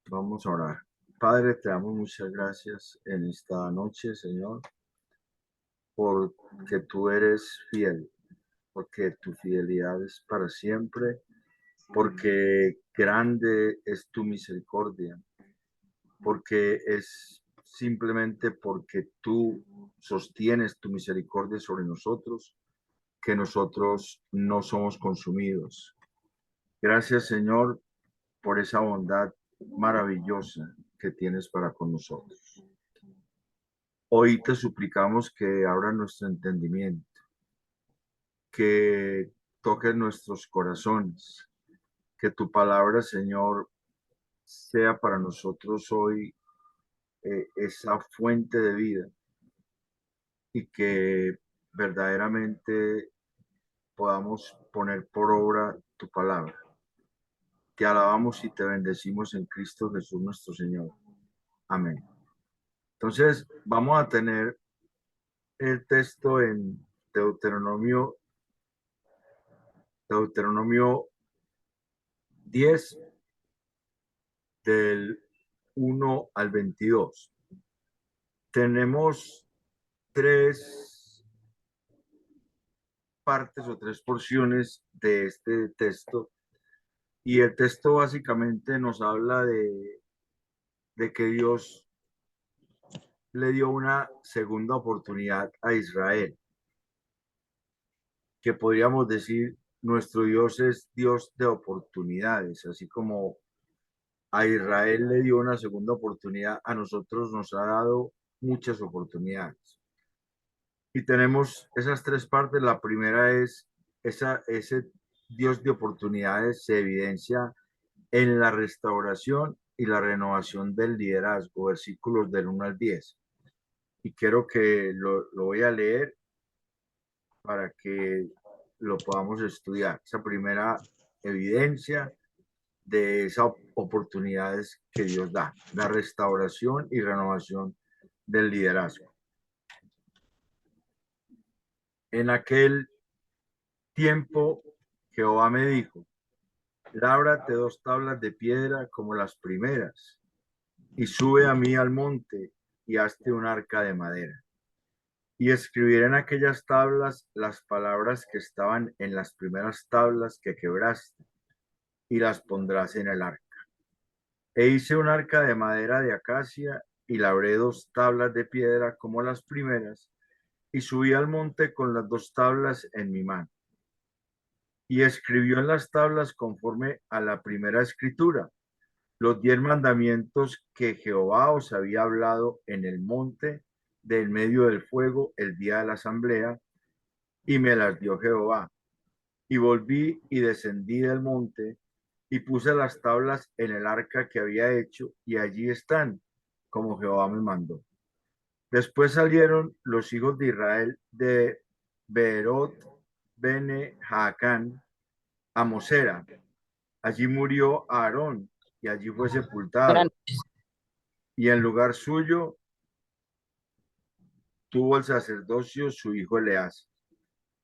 Vamos a orar. Padre, te damos muchas gracias en esta noche, Señor, porque tú eres fiel, porque tu fidelidad es para siempre, porque grande es tu misericordia, porque es simplemente porque tú sostienes tu misericordia sobre nosotros, que nosotros no somos consumidos. Gracias, Señor, por esa bondad maravillosa que tienes para con nosotros. Hoy te suplicamos que abra nuestro entendimiento, que toques nuestros corazones, que tu palabra, Señor, sea para nosotros hoy esa fuente de vida y que verdaderamente podamos poner por obra tu palabra. Te alabamos y te bendecimos en Cristo Jesús nuestro Señor. Amén. Entonces, vamos a tener el texto en Deuteronomio 10, del 1 al 22. Tenemos tres partes o tres porciones de este texto, y el texto básicamente nos habla de que Dios le dio una segunda oportunidad a Israel, que podríamos decir nuestro Dios es Dios de oportunidades, así como a Israel le dio una segunda oportunidad, a nosotros nos ha dado muchas oportunidades. Y tenemos esas tres partes. La primera es ese Dios de oportunidades se evidencia en la restauración y la renovación del liderazgo, versículos del 1 al 10. Y quiero que lo voy a leer para que lo podamos estudiar. Esa primera evidencia de esas oportunidades que Dios da, la restauración y renovación del liderazgo. En aquel tiempo, Jehová me dijo: lábrate 2 tablas de piedra como las primeras, y sube a mí al monte, y hazte un arca de madera. Y escribiré en aquellas tablas las palabras que estaban en las primeras tablas que quebraste, y las pondrás en el arca. E hice un arca de madera de acacia, y labré 2 tablas de piedra como las primeras, y subí al monte con las 2 tablas en mi mano. Y escribió en las tablas conforme a la primera escritura los 10 mandamientos que Jehová os había hablado en el monte del medio del fuego el día de la asamblea, y me las dio Jehová. Y volví y descendí del monte y puse las tablas en el arca que había hecho, y allí están, como Jehová me mandó. Después salieron los hijos de Israel de Beerot Bene Jaacán a Mosera. Allí murió Aarón, y allí fue sepultado, y en lugar suyo tuvo el sacerdocio su hijo Eleazar.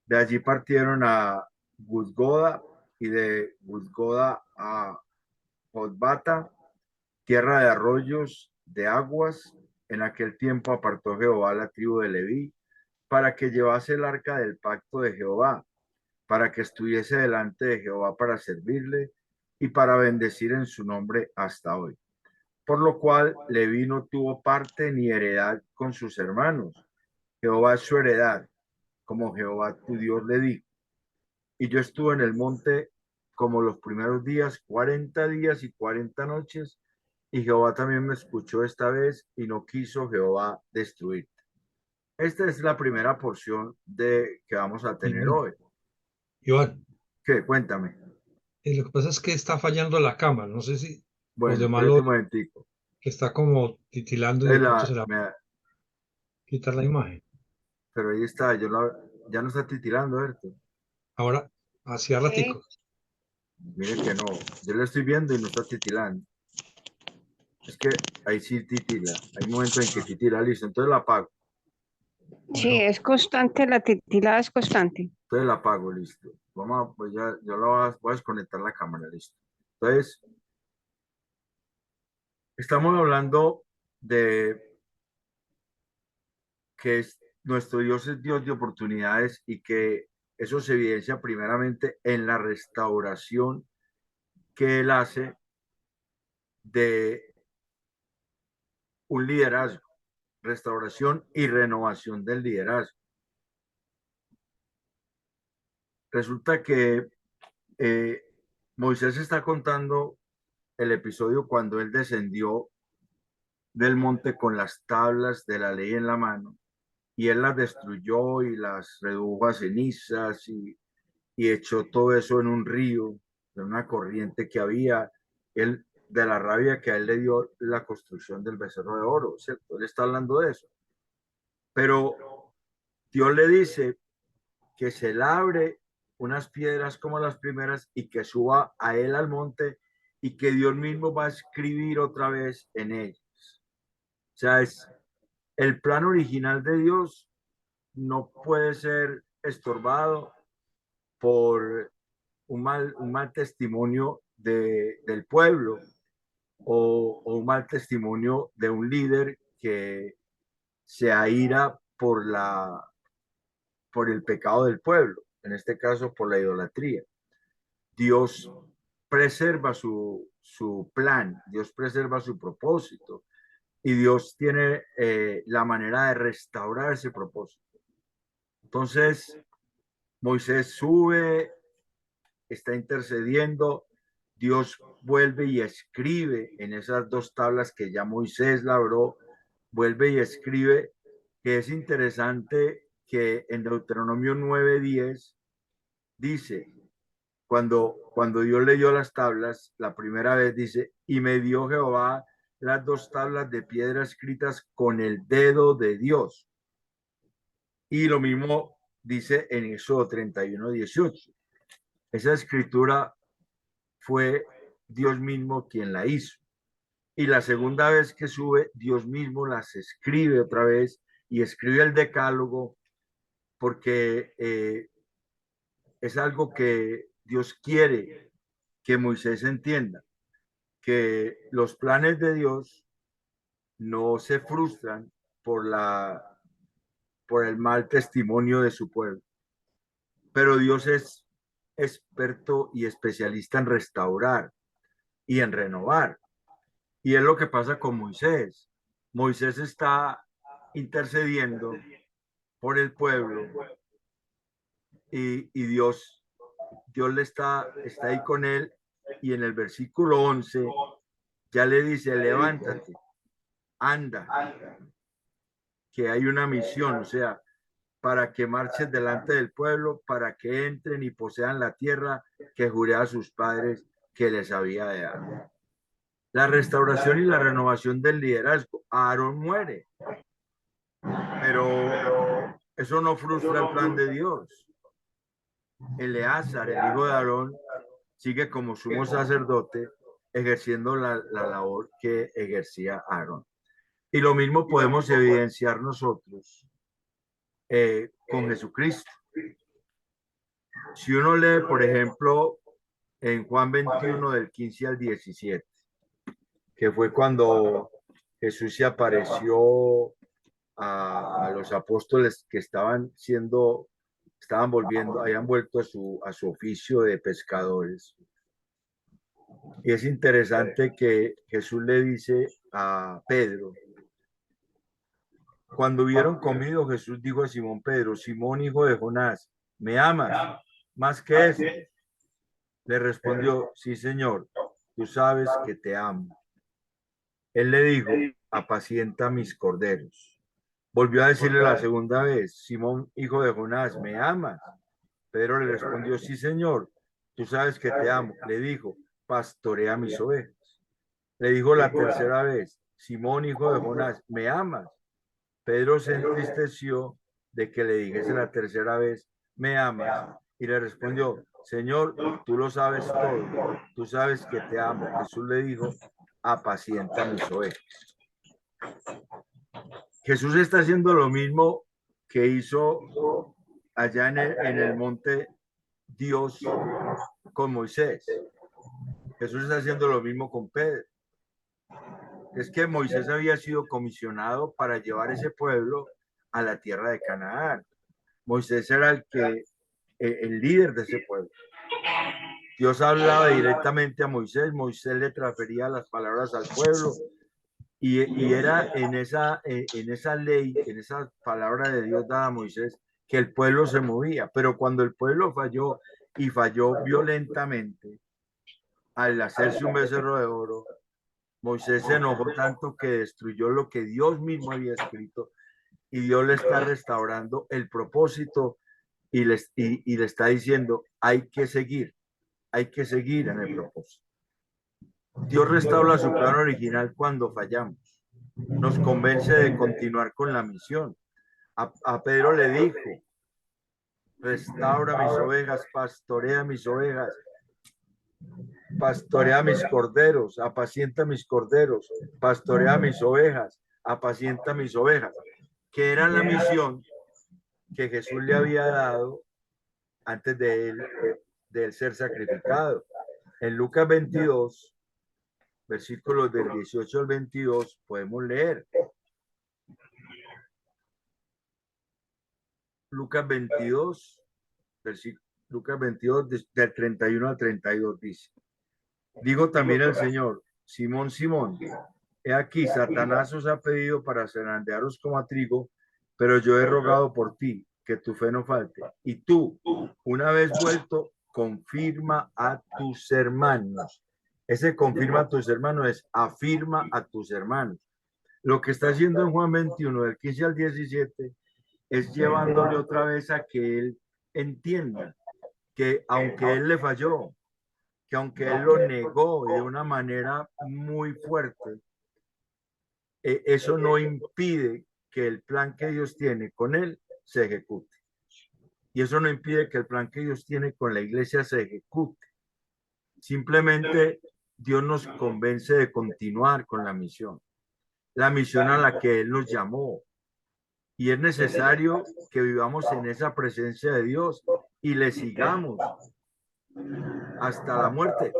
De allí partieron a Gudgoda, y de Gudgoda a Jotbata, tierra de arroyos de aguas. En aquel tiempo apartó Jehová la tribu de Leví para que llevase el arca del pacto de Jehová, para que estuviese delante de Jehová para servirle y para bendecir en su nombre hasta hoy. Por lo cual Leví no tuvo parte ni heredad con sus hermanos. Jehová es su heredad, como Jehová tu Dios le dijo. Y yo estuve en el monte como los primeros días, 40 días y 40 noches, y Jehová también me escuchó esta vez, y no quiso Jehová destruirte. Esta es la primera porción de que vamos a tener Iván, hoy. Iván, ¿Qué? Cuéntame. lo que pasa es que está fallando la cámara. No sé si los Bueno, demás espérate lo un momentico. que está como titilando y de pronto se la quitar la imagen. Pero ahí está, ya no está titilando, ¿cierto? Ahora, hacia ratico. Mire que no, yo lo estoy viendo y no está titilando. Es que ahí sí titila, hay momentos en que titila, listo, entonces la apago. Sí, Bueno, es constante, la titilada es constante. Entonces la apago, listo. Vamos a, pues ya, yo la voy a desconectar la cámara, listo. Entonces, Estamos hablando de que nuestro Dios es Dios de oportunidades y que eso se evidencia primeramente en la restauración que Él hace de un liderazgo, restauración y renovación del liderazgo. Resulta que Moisés está contando el episodio cuando él descendió del monte con las tablas de la ley en la mano y él las destruyó y las redujo a cenizas y echó todo eso en un río, en una corriente que había, él, de la rabia que a él le dio la construcción del becerro de oro, ¿cierto? Él está hablando de eso. Pero Dios le dice que se labre unas piedras como las primeras y que suba a él al monte y que Dios mismo va a escribir otra vez en ellas. O sea, es el plan original de Dios no puede ser estorbado por un mal testimonio del pueblo o un mal testimonio de un líder que se aira por el pecado del pueblo, en este caso por la idolatría. Dios preserva su plan, Dios preserva su propósito y Dios tiene la manera de restaurar ese propósito. Entonces, Moisés sube, está intercediendo, Dios vuelve y escribe en esas dos tablas que ya Moisés labró, vuelve y escribe, que es interesante que en Deuteronomio 9:10 dice, cuando Dios leyó las tablas, la primera vez dice, y me dio Jehová las dos tablas de piedra escritas con el dedo de Dios. Y lo mismo dice en Éxodo 31:18. Esa escritura fue Dios mismo quien la hizo. Y la segunda vez que sube, Dios mismo las escribe otra vez y escribe el decálogo porque es algo que Dios quiere que Moisés entienda, que los planes de Dios no se frustran por el mal testimonio de su pueblo. Pero Dios es experto y especialista en restaurar y en renovar. Y es lo que pasa con Moisés. Moisés está intercediendo por el pueblo y Dios le está ahí con él. Y en el versículo 11 ya le dice, levántate, anda, que hay una misión, o sea, para que marches delante del pueblo, para que entren y posean la tierra que juré a sus padres que les había de dar. La restauración y la renovación del liderazgo. Aarón muere, pero eso no frustra el plan de Dios. Eleazar, el hijo de Aarón, sigue como sumo sacerdote ejerciendo la labor que ejercía Aarón. Y lo mismo podemos evidenciar nosotros con Jesucristo. Si uno lee, por ejemplo, en Juan 21 del 15 al 17, que fue cuando Jesús se apareció a los apóstoles que estaban volviendo, habían vuelto a su oficio de pescadores. Y es interesante que Jesús le dice a Pedro, cuando hubieron comido, Jesús dijo a Simón Pedro, Simón hijo de Jonás, ¿me amas más que eso? Le respondió, sí, Señor, tú sabes que te amo. Él le dijo, apacienta mis corderos. Volvió a decirle la segunda vez, Simón, hijo de Jonás, ¿me amas? Pedro le respondió, sí, Señor, tú sabes que te amo. Le dijo, pastorea mis ovejas. Le dijo la tercera vez, Simón, hijo de Jonás, ¿me amas? Pedro se entristeció de que le dijese la tercera vez, ¿me amas? Y le respondió, Señor, tú lo sabes todo, tú sabes que te amo. Jesús le dijo, apacienta mis ovejas. Jesús está haciendo lo mismo que hizo allá en el monte Dios con Moisés. Jesús está haciendo lo mismo con Pedro. Es que Moisés había sido comisionado para llevar ese pueblo a la tierra de Canaán. Moisés era el líder de ese pueblo. Dios hablaba directamente a Moisés, Moisés le transfería las palabras al pueblo y era en esa ley, en esa palabra de Dios dada a Moisés, que el pueblo se movía. Pero cuando el pueblo falló y falló violentamente, al hacerse un becerro de oro, Moisés se enojó tanto que destruyó lo que Dios mismo había escrito y Dios le está restaurando el propósito y le está diciendo, hay que seguir en el propósito. Dios restaura su plan original cuando fallamos. Nos convence de continuar con la misión. A Pedro le dijo, restaura mis ovejas, pastorea mis ovejas, pastorea mis corderos, apacienta mis corderos, pastorea mis ovejas, apacienta mis ovejas, que era la misión que Jesús le había dado antes de él ser sacrificado. En Lucas 22, versículos del 18 al 22, podemos leer. Lucas 22, Lucas 22, del 31 al 32 dice, digo también al Señor, Simón, Simón, he aquí, Satanás os ha pedido para zarandearos como a trigo, pero yo he rogado por ti, que tu fe no falte. Y tú, una vez vuelto, confirma a tus hermanos. Ese confirma a tus hermanos es afirma a tus hermanos. Lo que está haciendo en Juan 21, del 15 al 17, es llevándole otra vez a que él entienda que aunque él le falló, que aunque él lo negó de una manera muy fuerte, eso no impide que el plan que Dios tiene con él se ejecute. Y eso no impide que el plan que Dios tiene con la iglesia se ejecute. Simplemente Dios nos convence de continuar con la misión a la que Él nos llamó. Y es necesario que vivamos en esa presencia de Dios y le sigamos hasta la muerte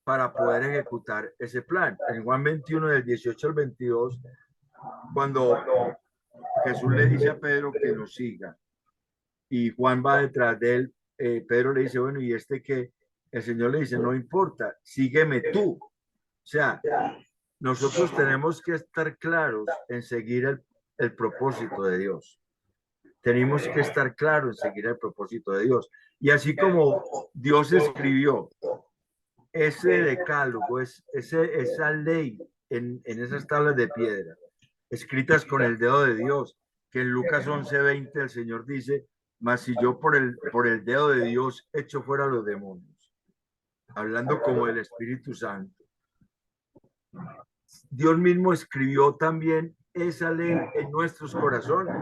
para poder ejecutar ese plan. En Juan 21, del 18 al 22, cuando Jesús le dice a Pedro que lo siga y Juan va detrás de él, Pedro le dice, bueno, ¿y este qué? El Señor le dice, no importa, sígueme tú. O sea, nosotros tenemos que estar claros en seguir el propósito de Dios. Tenemos que estar claros en seguir el propósito de Dios. Y así como Dios escribió ese decálogo, esa ley en esas tablas de piedra, escritas con el dedo de Dios, que en Lucas 11:20 el Señor dice, mas si yo por el dedo de Dios echo fuera los demonios, hablando como el Espíritu Santo. Dios mismo escribió también esa ley en nuestros corazones.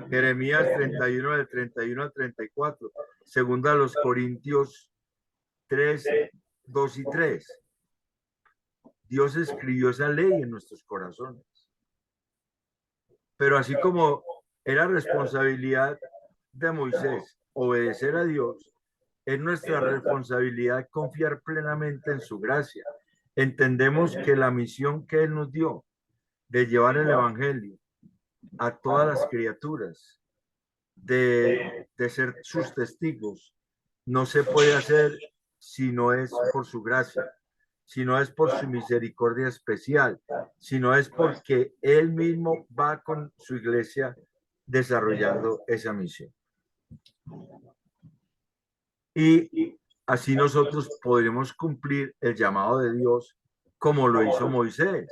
Jeremías 31, del 31 al 34, segunda a los Corintios 3, 2 y 3. Dios escribió esa ley en nuestros corazones. Pero así como era responsabilidad de Moisés obedecer a Dios, es nuestra responsabilidad confiar plenamente en su gracia. Entendemos que la misión que Él nos dio de llevar el Evangelio a todas las criaturas, de ser sus testigos, no se puede hacer si no es por su gracia, si no es por su misericordia especial, si no es porque Él mismo va con su iglesia desarrollando esa misión. Y así nosotros podremos cumplir el llamado de Dios como lo hizo Moisés.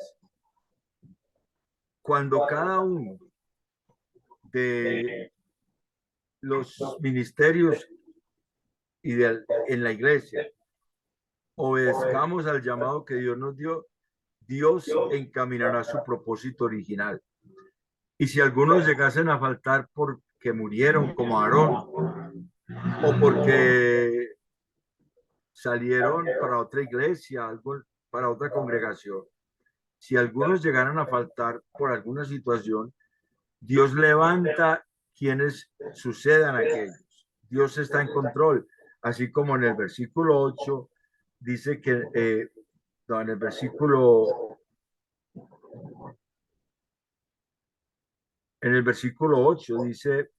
Cuando cada uno de los ministerios y en la iglesia obedezcamos al llamado que Dios nos dio, Dios encaminará su propósito original. Y si algunos llegasen a faltar porque murieron como Aarón o porque salieron para otra iglesia, para otra congregación, si algunos llegaran a faltar por alguna situación, Dios levanta quienes sucedan a aquellos. Dios está en control, así como en el versículo 8 dice que, en el versículo En el versículo 8 dice,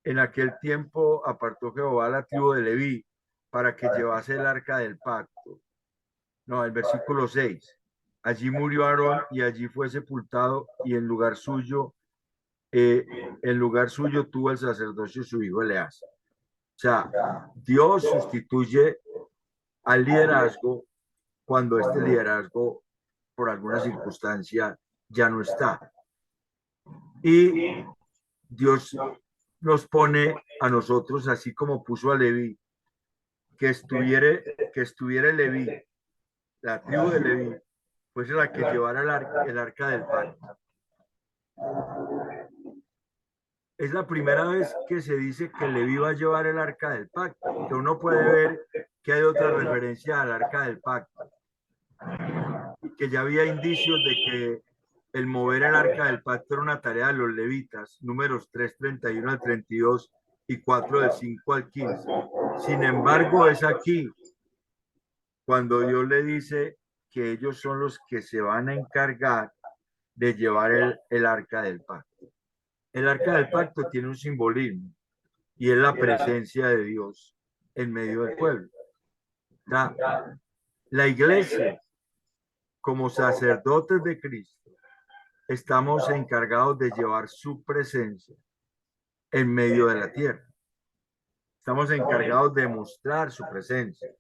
en aquel tiempo apartó Jehová la tribu de Leví para que llevase el arca del pacto. No, el versículo 6. Allí murió Aarón y allí fue sepultado y en lugar suyo tuvo el sacerdocio su hijo Eleazar. O sea, Dios sustituye al liderazgo cuando este liderazgo por alguna circunstancia ya no está. Y Dios nos pone a nosotros, así como puso a Leví, que estuviera Leví, la tribu de Leví, pues la que llevara el arca del pacto. Es la primera vez que se dice que Leví va a llevar el arca del pacto, que uno puede ver que hay otra referencia al arca del pacto, y que ya había indicios de que el mover el arca del pacto era una tarea de los levitas, números 3, 31 al 32 y 4 del 5 al 15. Sin embargo, es aquí cuando Dios le dice que ellos son los que se van a encargar de llevar el arca del pacto. El arca del pacto tiene un simbolismo y es la presencia de Dios en medio del pueblo. La iglesia, como sacerdotes de Cristo, estamos encargados de llevar su presencia en medio de la tierra. Estamos encargados de mostrar su presencia.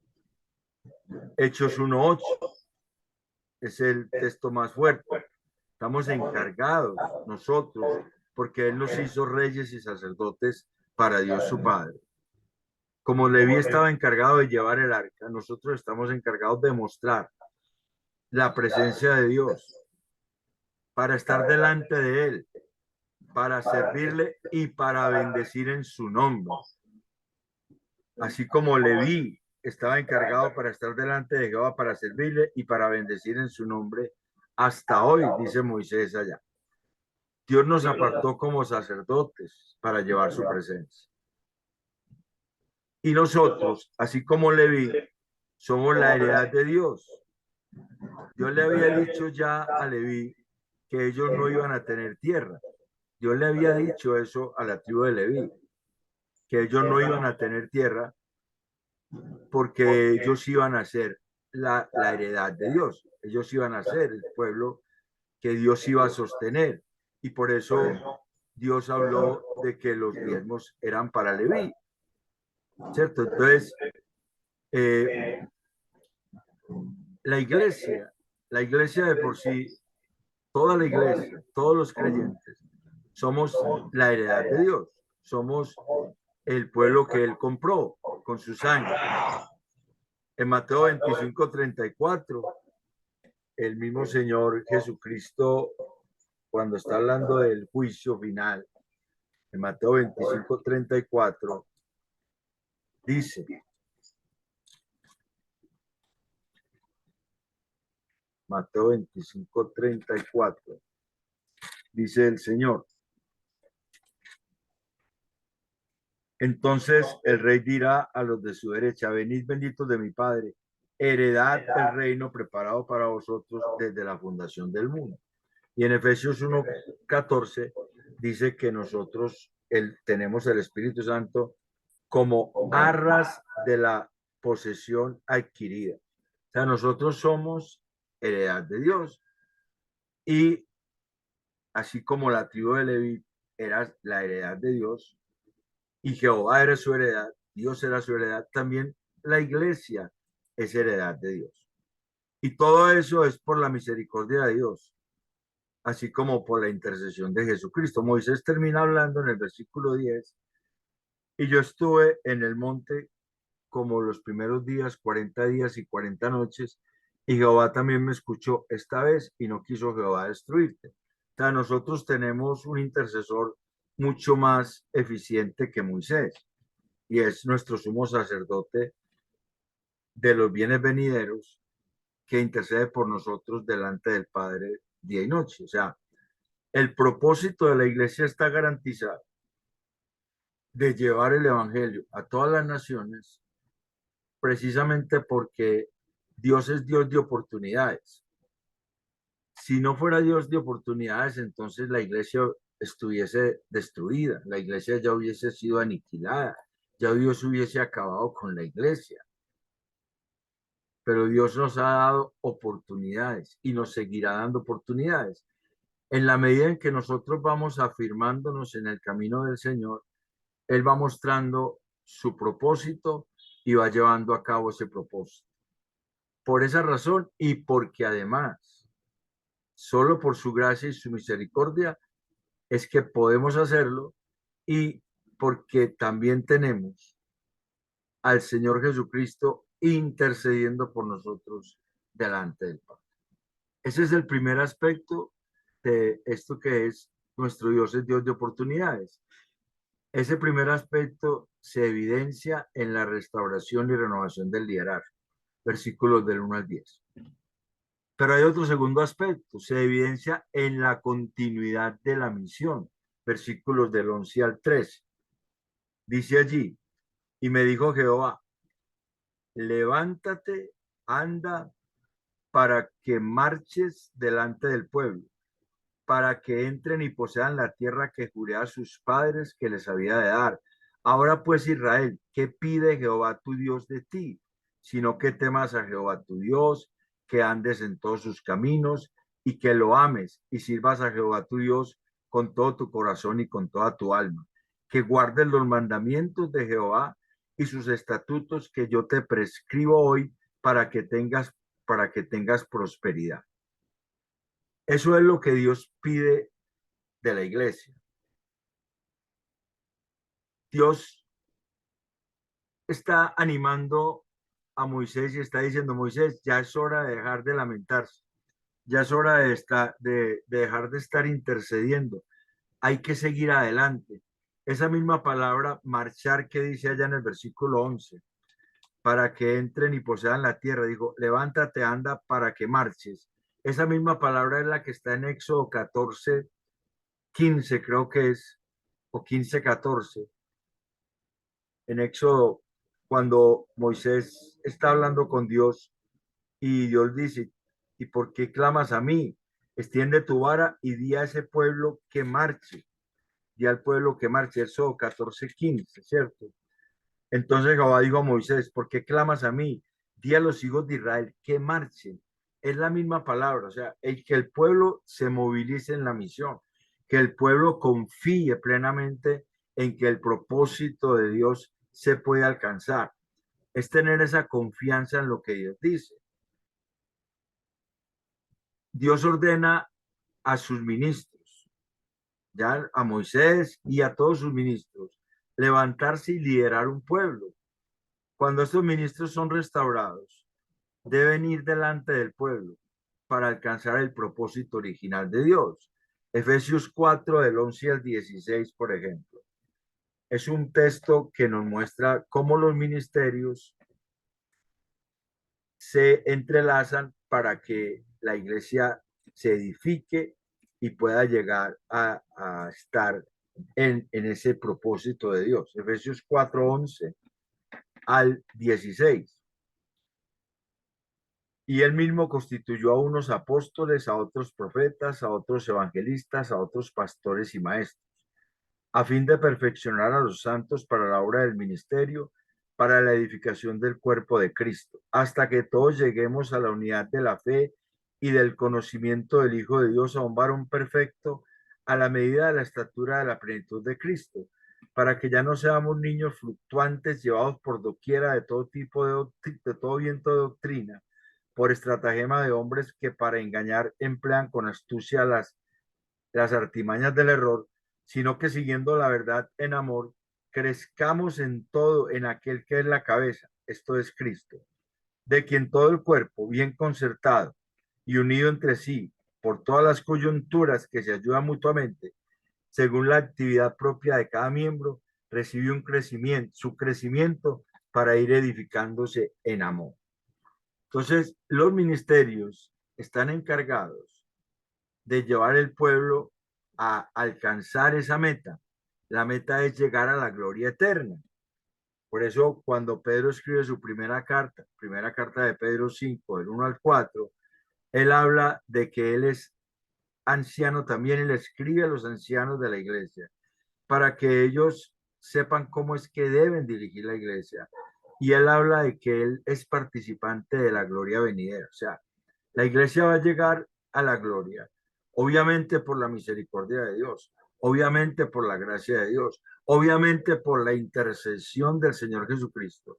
Hechos 1:8 es el texto más fuerte. Estamos encargados nosotros, porque Él nos hizo reyes y sacerdotes para Dios su Padre. Como Leví estaba encargado de llevar el arca, nosotros estamos encargados de mostrar la presencia de Dios, para estar delante de Él, para servirle y para bendecir en su nombre. Así como Leví estaba encargado para estar delante de Jehová, para servirle y para bendecir en su nombre, hasta hoy, dice Moisés allá. Dios nos apartó como sacerdotes para llevar su presencia. Y nosotros, así como Leví, somos la heredad de Dios. Dios le había dicho ya a Leví que ellos no iban a tener tierra. Dios le había dicho eso a la tribu de Leví, que ellos no iban a tener tierra porque ellos iban a ser la heredad de Dios. Ellos iban a ser el pueblo que Dios iba a sostener. Y por eso Dios habló de que los diezmos eran para Leví. ¿Cierto? Entonces, la iglesia de por sí, toda la iglesia, todos los creyentes, somos la heredad de Dios. Somos el pueblo que Él compró con su sangre. En Mateo 25:34, el mismo Señor Jesucristo, cuando está hablando del juicio final, en Mateo 25:34, dice, Mateo 25:34, dice el Señor, entonces el rey dirá a los de su derecha, venid benditos de mi Padre, heredad el reino preparado para vosotros desde la fundación del mundo. Y en Efesios 1:14 dice que nosotros tenemos el Espíritu Santo como arras de la posesión adquirida. O sea, nosotros somos heredad de Dios. Y así como la tribu de Leví era la heredad de Dios y Jehová era su heredad, Dios era su heredad, también la iglesia es heredad de Dios. Y todo eso es por la misericordia de Dios, así como por la intercesión de Jesucristo. Moisés termina hablando en el versículo 10, y yo estuve en el monte como los primeros días, 40 días y 40 noches, y Jehová también me escuchó esta vez y no quiso Jehová destruirte. O sea, nosotros tenemos un intercesor mucho más eficiente que Moisés, y es nuestro sumo sacerdote de los bienes venideros, que intercede por nosotros delante del Padre día y noche. O sea, el propósito de la iglesia está garantizado de llevar el evangelio a todas las naciones, precisamente porque Dios es Dios de oportunidades. Si no fuera Dios de oportunidades, entonces la iglesia estuviese destruida, la iglesia ya hubiese sido aniquilada, ya Dios hubiese acabado con la iglesia. Pero Dios nos ha dado oportunidades y nos seguirá dando oportunidades. En la medida en que nosotros vamos afirmándonos en el camino del Señor, Él va mostrando su propósito y va llevando a cabo ese propósito. Por esa razón y porque además, solo por su gracia y su misericordia, es que podemos hacerlo y porque también tenemos al Señor Jesucristo intercediendo por nosotros delante del Padre. Ese es el primer aspecto de esto que es nuestro Dios, es Dios de oportunidades. Ese primer aspecto se evidencia en la restauración y renovación del liderazgo, versículos del 1 al 10. Pero hay otro segundo aspecto, se evidencia en la continuidad de la misión, versículos del 11 al 13. Dice allí, y me dijo Jehová, levántate, anda, para que marches delante del pueblo, para que entren y posean la tierra que juré a sus padres que les había de dar. Ahora pues, Israel, ¿qué pide Jehová tu Dios de ti? Sino que temas a Jehová tu Dios, que andes en todos sus caminos y que lo ames y sirvas a Jehová tu Dios con todo tu corazón y con toda tu alma, que guardes los mandamientos de Jehová y sus estatutos que yo te prescribo hoy para que tengas prosperidad. Eso es lo que Dios pide de la iglesia. Dios está animando a Moisés y está diciendo, Moisés, ya es hora de dejar de lamentarse, ya es hora de dejar de estar intercediendo, hay que seguir adelante. Esa misma palabra, marchar, que dice allá en el versículo 11, para que entren y posean la tierra, digo, levántate, anda para que marches. Esa misma palabra es la que está en Éxodo 14, 15, creo que es, o 15, 14. En Éxodo, cuando Moisés está hablando con Dios y Dios dice, ¿y por qué clamas a mí? Extiende tu vara y di a ese pueblo que marche. Di al pueblo que marche. Éxodo 14, 15, ¿cierto? Entonces Jehová dijo a Moisés, ¿por qué clamas a mí? Di a los hijos de Israel que marchen. Es la misma palabra, o sea, que el pueblo se movilice en la misión, que el pueblo confíe plenamente en que el propósito de Dios se puede alcanzar. Es tener esa confianza en lo que Dios dice. Dios ordena a sus ministros, ya a Moisés y a todos sus ministros, levantarse y liderar un pueblo. Cuando estos ministros son restaurados, deben ir delante del pueblo para alcanzar el propósito original de Dios. Efesios 4, del 11 al 16, por ejemplo. Es un texto que nos muestra cómo los ministerios se entrelazan para que la iglesia se edifique y pueda llegar a estar en ese propósito de Dios. Efesios 4, 11 al 16. Y él mismo constituyó a unos apóstoles, a otros profetas, a otros evangelistas, a otros pastores y maestros, a fin de perfeccionar a los santos para la obra del ministerio, para la edificación del cuerpo de Cristo, hasta que todos lleguemos a la unidad de la fe y del conocimiento del Hijo de Dios, a un varón perfecto, a la medida de la estatura de la plenitud de Cristo, para que ya no seamos niños fluctuantes, llevados por doquiera de todo tipo de todo viento de doctrina, por estratagema de hombres que para engañar emplean con astucia las artimañas del error, sino que siguiendo la verdad en amor, crezcamos en todo en aquel que es la cabeza, esto es Cristo, de quien todo el cuerpo, bien concertado y unido entre sí por todas las coyunturas que se ayudan mutuamente, según la actividad propia de cada miembro, recibe su crecimiento para ir edificándose en amor. Entonces, los ministerios están encargados de llevar el pueblo a alcanzar esa meta. La meta es llegar a la gloria eterna. Por eso, cuando Pedro escribe su primera carta de Pedro 5, del 1 al 4, Él habla de que él es anciano también y le escribe a los ancianos de la iglesia para que ellos sepan cómo es que deben dirigir la iglesia. Y él habla de que él es participante de la gloria venidera. O sea, la iglesia va a llegar a la gloria, obviamente por la misericordia de Dios, obviamente por la gracia de Dios, obviamente por la intercesión del Señor Jesucristo,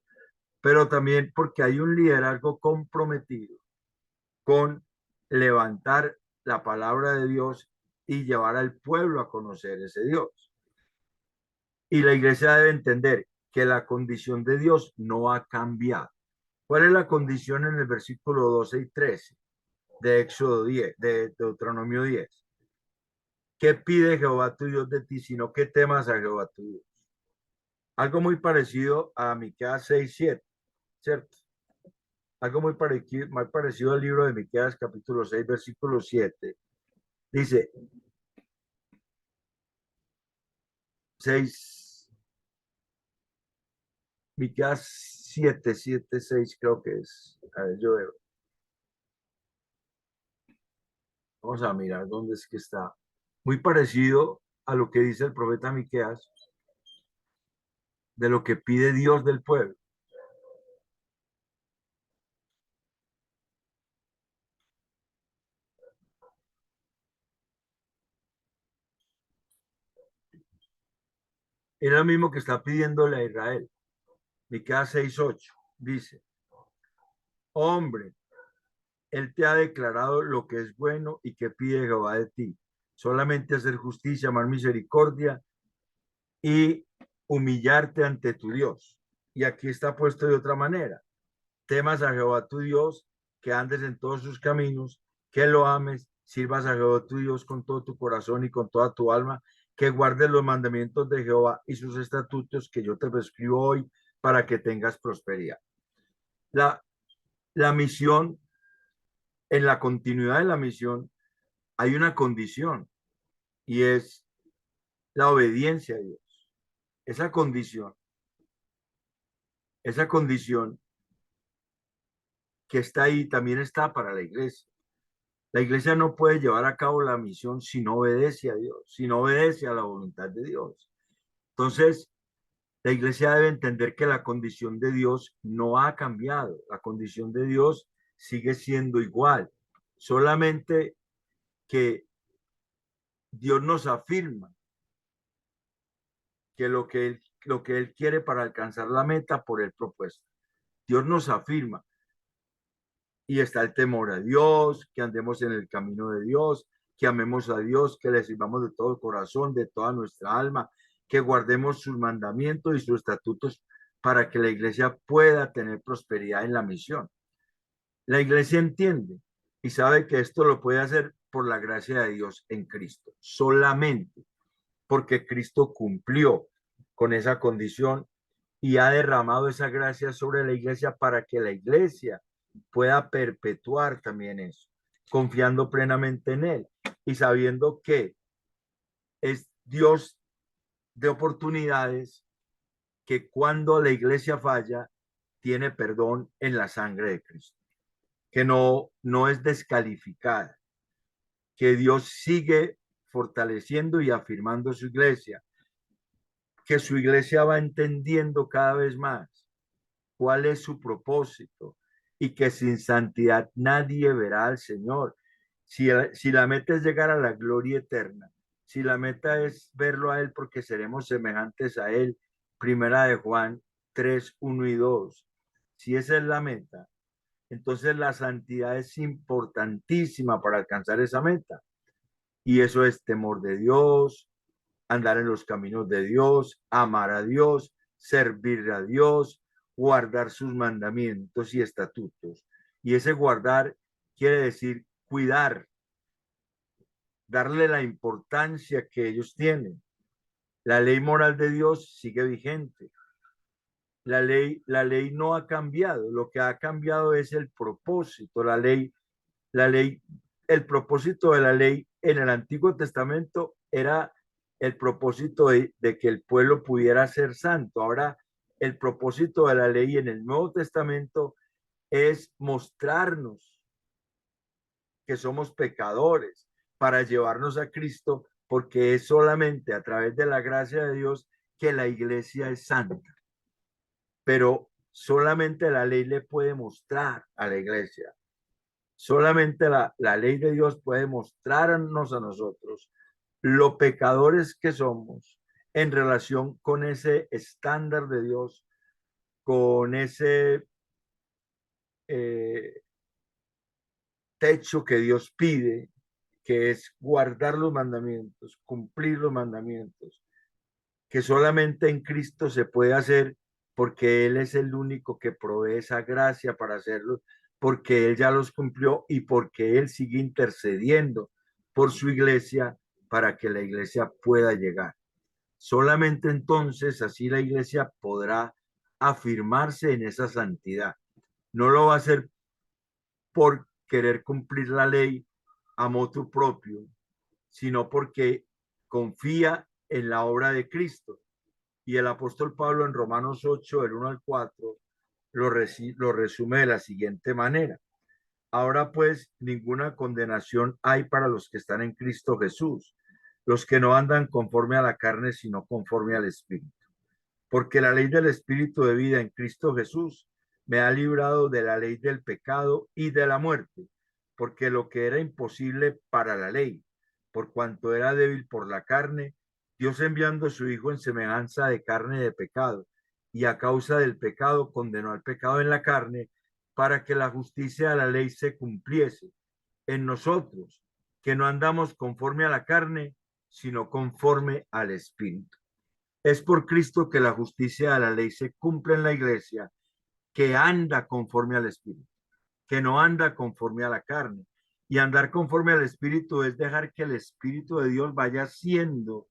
pero también porque hay un liderazgo comprometido con levantar la palabra de Dios y llevar al pueblo a conocer ese Dios. Y la iglesia debe entender que la condición de Dios no ha cambiado. ¿Cuál es la condición en el versículo 12 y 13 de Éxodo 10, de Deuteronomio 10? ¿Qué pide Jehová tu Dios de ti, sino que temas a Jehová tu Dios? Algo muy parecido a Miqueas 6, 7, ¿cierto? Algo muy parecido al libro de Miqueas capítulo 6, versículo 7. Dice, 6, Miqueas 7, 7, 6 creo que es. A ver, yo veo. Vamos a mirar dónde es que está. Muy parecido a lo que dice el profeta Miqueas de lo que pide Dios del pueblo. Es lo mismo que está pidiéndole a Israel. Miqueas 6:8 dice, hombre, él te ha declarado lo que es bueno y que pide Jehová de ti. Solamente hacer justicia, amar misericordia y humillarte ante tu Dios. Y aquí está puesto de otra manera. Temas a Jehová tu Dios, que andes en todos sus caminos, que lo ames, sirvas a Jehová tu Dios con todo tu corazón y con toda tu alma, que guardes los mandamientos de Jehová y sus estatutos que yo te prescribo hoy para que tengas prosperidad. La misión, en la continuidad de la misión, hay una condición y es la obediencia a Dios. Esa condición, esa condición que está ahí también está para la iglesia. La iglesia no puede llevar a cabo la misión si no obedece a Dios, si no obedece a la voluntad de Dios. Entonces, la iglesia debe entender que la condición de Dios no ha cambiado. La condición de Dios sigue siendo igual. Solamente que Dios nos afirma que lo que él quiere para alcanzar la meta por el propuesto. Dios nos afirma. Y está el temor a Dios, que andemos en el camino de Dios, que amemos a Dios, que le sirvamos de todo corazón, de toda nuestra alma, que guardemos sus mandamientos y sus estatutos para que la iglesia pueda tener prosperidad en la misión. La iglesia entiende y sabe que esto lo puede hacer por la gracia de Dios en Cristo, solamente porque Cristo cumplió con esa condición y ha derramado esa gracia sobre la iglesia para que la iglesia pueda perpetuar también eso, confiando plenamente en Él y sabiendo que es Dios de oportunidades, que cuando la iglesia falla, tiene perdón en la sangre de Cristo, que no es descalificada, que Dios sigue fortaleciendo y afirmando su iglesia, que su iglesia va entendiendo cada vez más cuál es su propósito y que sin santidad nadie verá al Señor. Si la meta es llegar a la gloria eterna, si la meta es verlo a Él porque seremos semejantes a Él, primera de Juan 3, 1 y 2, si esa es la meta, entonces la santidad es importantísima para alcanzar esa meta. Y eso es temor de Dios, andar en los caminos de Dios, amar a Dios, servir a Dios, guardar sus mandamientos y estatutos. Y ese guardar quiere decir cuidar, darle la importancia que ellos tienen. La ley moral de Dios sigue vigente. La ley no ha cambiado. Lo que ha cambiado es el propósito. El propósito de la ley en el Antiguo Testamento era el propósito de que el pueblo pudiera ser santo. Ahora, el propósito de la ley en el Nuevo Testamento es mostrarnos que somos pecadores para llevarnos a Cristo, porque es solamente a través de la gracia de Dios que la iglesia es santa. Pero solamente la ley le puede mostrar a la iglesia. Solamente la ley de Dios puede mostrarnos a nosotros lo pecadores que somos en relación con ese estándar de Dios, con ese techo que Dios pide, que es guardar los mandamientos, cumplir los mandamientos, que solamente en Cristo se puede hacer porque Él es el único que provee esa gracia para hacerlo, porque Él ya los cumplió y porque Él sigue intercediendo por su iglesia para que la iglesia pueda llegar. Solamente entonces así la iglesia podrá afirmarse en esa santidad. No lo va a hacer por querer cumplir la ley a motu propio, sino porque confía en la obra de Cristo. Y el apóstol Pablo en Romanos 8, del 1 al 4, lo resume de la siguiente manera. Ahora pues ninguna condenación hay para los que están en Cristo Jesús, los que no andan conforme a la carne, sino conforme al Espíritu. Porque la ley del Espíritu de vida en Cristo Jesús me ha librado de la ley del pecado y de la muerte, porque lo que era imposible para la ley, por cuanto era débil por la carne, Dios enviando a su Hijo en semejanza de carne de pecado, y a causa del pecado condenó al pecado en la carne, para que la justicia de la ley se cumpliese en nosotros, que no andamos conforme a la carne, sino conforme al Espíritu. Es por Cristo que la justicia de la ley se cumple en la iglesia, que anda conforme al Espíritu, que no anda conforme a la carne. Y andar conforme al Espíritu es dejar que el Espíritu de Dios vaya haciendo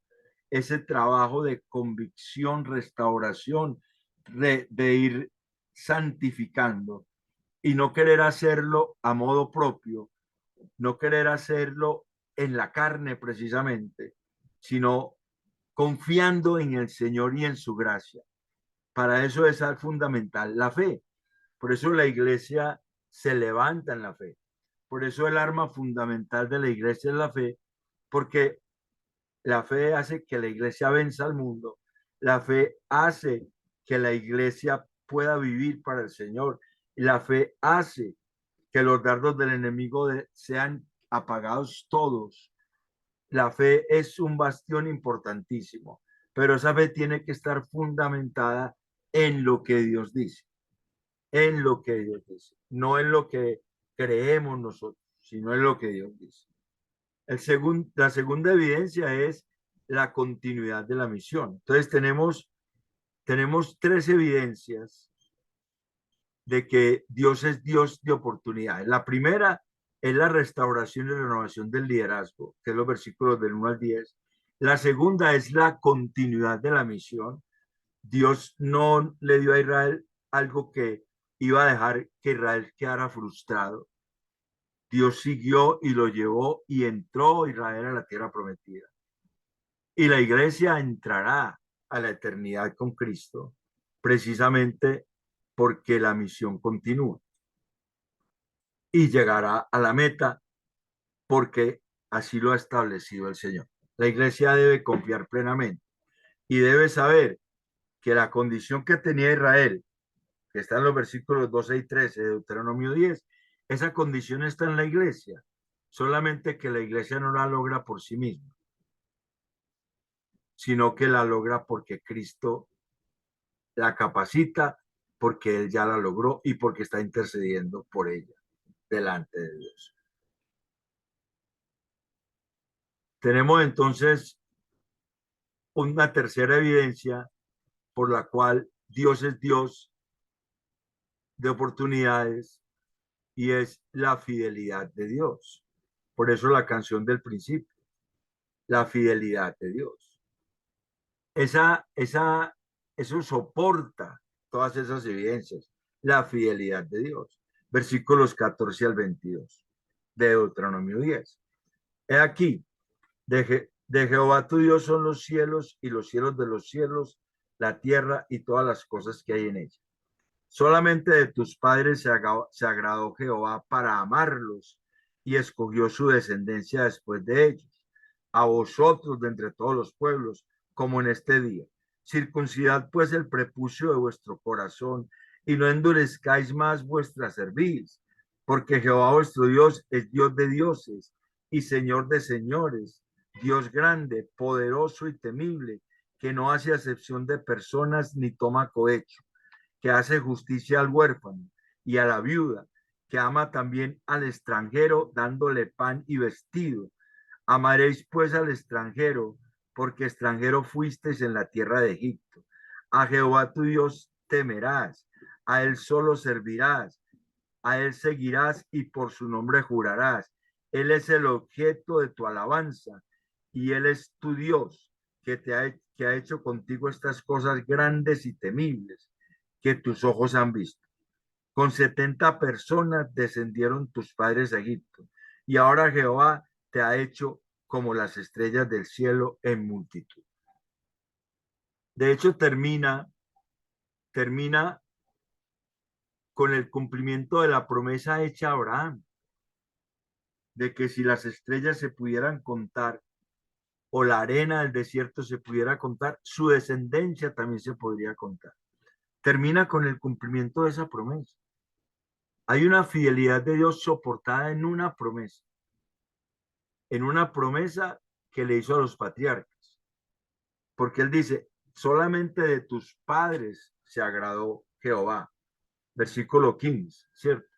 ese trabajo de convicción, restauración, de ir santificando y no querer hacerlo a modo propio, no querer hacerlo en la carne precisamente, sino confiando en el Señor y en su gracia. Para eso es fundamental la fe. Por eso la iglesia se levanta en la fe. Por eso el arma fundamental de la iglesia es la fe, porque la fe hace que la iglesia venza al mundo. La fe hace que la iglesia pueda vivir para el Señor. La fe hace que los dardos del enemigo sean apagados todos. La fe es un bastión importantísimo, pero esa fe tiene que estar fundamentada en lo que Dios dice, en lo que Dios dice, no en lo que creemos nosotros, sino en lo que Dios dice. La segunda evidencia es la continuidad de la misión. Entonces tenemos tres evidencias de que Dios es Dios de oportunidades. La primera es la restauración y renovación del liderazgo, que es los versículos del 1 al 10. La segunda es la continuidad de la misión. Dios no le dio a Israel algo que iba a dejar que Israel quedara frustrado. Dios siguió y lo llevó y entró Israel a la tierra prometida. Y la iglesia entrará a la eternidad con Cristo, precisamente porque la misión continúa. Y llegará a la meta porque así lo ha establecido el Señor. La iglesia debe confiar plenamente y debe saber que la condición que tenía Israel, que está en los versículos 12 y 13 de Deuteronomio 10, esa condición está en la iglesia, solamente que la iglesia no la logra por sí misma, sino que la logra porque Cristo la capacita, porque Él ya la logró y porque está intercediendo por ella delante de Dios. Tenemos entonces una tercera evidencia por la cual Dios es Dios de oportunidades y es la fidelidad de Dios. Por eso la canción del principio, la fidelidad de Dios. Eso soporta todas esas evidencias, la fidelidad de Dios. Versículos 14 al 22 de Deuteronomio 10. He aquí, de Jehová tu Dios son los cielos y los cielos de los cielos, la tierra y todas las cosas que hay en ella. Solamente de tus padres se agradó Jehová para amarlos y escogió su descendencia después de ellos, a vosotros de entre todos los pueblos, como en este día. Circuncidad pues el prepucio de vuestro corazón y no endurezcáis más vuestra cerviz, porque Jehová vuestro Dios es Dios de dioses y Señor de señores, Dios grande, poderoso y temible, que no hace acepción de personas ni toma cohecho, que hace justicia al huérfano y a la viuda, que ama también al extranjero, dándole pan y vestido. Amaréis pues al extranjero, porque extranjero fuisteis en la tierra de Egipto. A Jehová tu Dios temerás, a él solo servirás, a él seguirás y por su nombre jurarás. Él es el objeto de tu alabanza y él es tu Dios que ha hecho contigo estas cosas grandes y temibles que tus ojos han visto. Con 70 personas descendieron tus padres a Egipto, y ahora Jehová te ha hecho como las estrellas del cielo en multitud. De hecho, termina con el cumplimiento de la promesa hecha a Abraham, de que si las estrellas se pudieran contar o la arena del desierto se pudiera contar, su descendencia también se podría contar. Termina con el cumplimiento de esa promesa. Hay una fidelidad de Dios soportada en una promesa que le hizo a los patriarcas. Porque él dice, solamente de tus padres se agradó Jehová. Versículo 15, ¿cierto?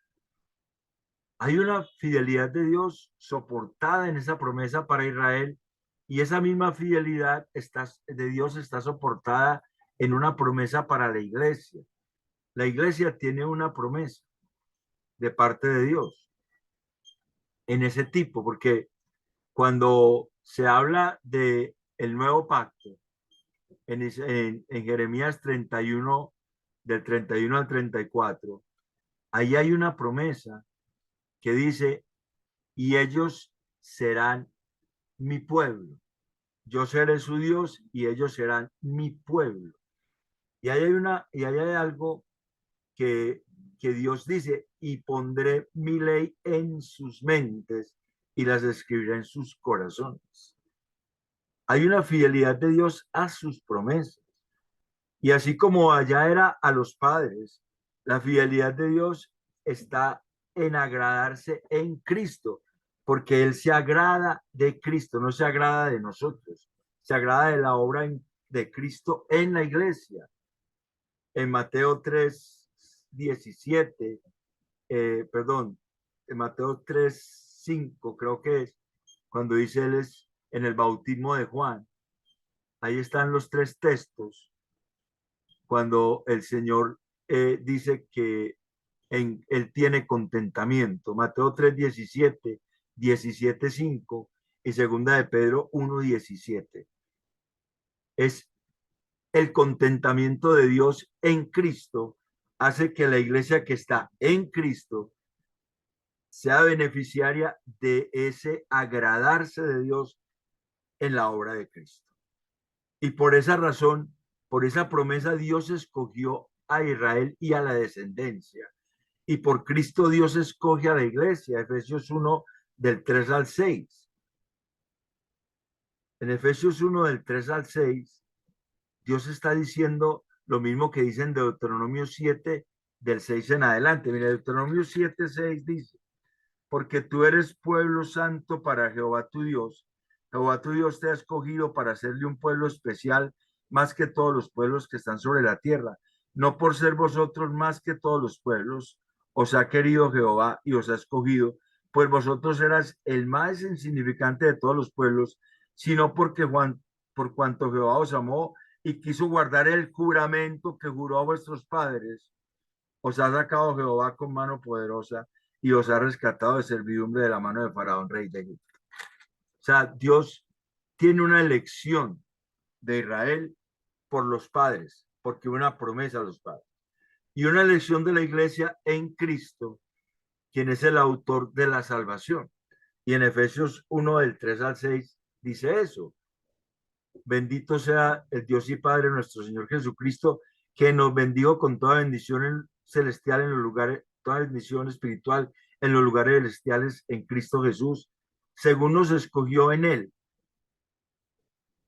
Hay una fidelidad de Dios soportada en esa promesa para Israel, y esa misma fidelidad de Dios está soportada en una promesa para la iglesia. La iglesia tiene una promesa de parte de Dios en ese tipo, porque cuando se habla de el nuevo pacto, en Jeremías 31, del 31 al 34, ahí hay una promesa que dice, y ellos serán mi pueblo. Yo seré su Dios y ellos serán mi pueblo. Y ahí hay algo que Dios dice, y pondré mi ley en sus mentes y las escribiré en sus corazones. Hay una fidelidad de Dios a sus promesas. Y así como allá era a los padres, la fidelidad de Dios está en agradarse en Cristo, porque Él se agrada de Cristo, no se agrada de nosotros, se agrada de la obra de Cristo en la iglesia. En Mateo 3:17, en Mateo 3:5 creo que es, cuando dice Él es en el bautismo de Juan, ahí están los tres textos cuando el Señor dice que Él tiene contentamiento. Mateo 3:17, 17:5 y segunda de Pedro 1:17. Es el contentamiento de Dios en Cristo, hace que la iglesia que está en Cristo sea beneficiaria de ese agradarse de Dios en la obra de Cristo. Y por esa razón, por esa promesa, Dios escogió a Israel y a la descendencia. Y por Cristo Dios escoge a la iglesia. Efesios 1, del 3 al 6. En Efesios 1, del 3 al 6, Dios está diciendo lo mismo que dice en Deuteronomio 7, del 6 en adelante. Mira, Deuteronomio 7, 6 dice, porque tú eres pueblo santo para Jehová tu Dios. Jehová tu Dios te ha escogido para hacerle un pueblo especial más que todos los pueblos que están sobre la tierra. No por ser vosotros más que todos los pueblos, os ha querido Jehová y os ha escogido, pues vosotros eras el más insignificante de todos los pueblos, sino porque por cuanto Jehová os amó y quiso guardar el juramento que juró a vuestros padres, os ha sacado Jehová con mano poderosa y os ha rescatado de servidumbre de la mano de Faraón, rey de Egipto. O sea, Dios tiene una elección de Israel por los padres, porque una promesa a los padres. Y una elección de la iglesia en Cristo, quien es el autor de la salvación. Y en Efesios 1, del 3 al 6, dice eso. Bendito sea el Dios y Padre nuestro Señor Jesucristo, que nos bendijo con toda bendición celestial en los lugares toda bendición espiritual en los lugares celestiales en Cristo Jesús, según nos escogió en él,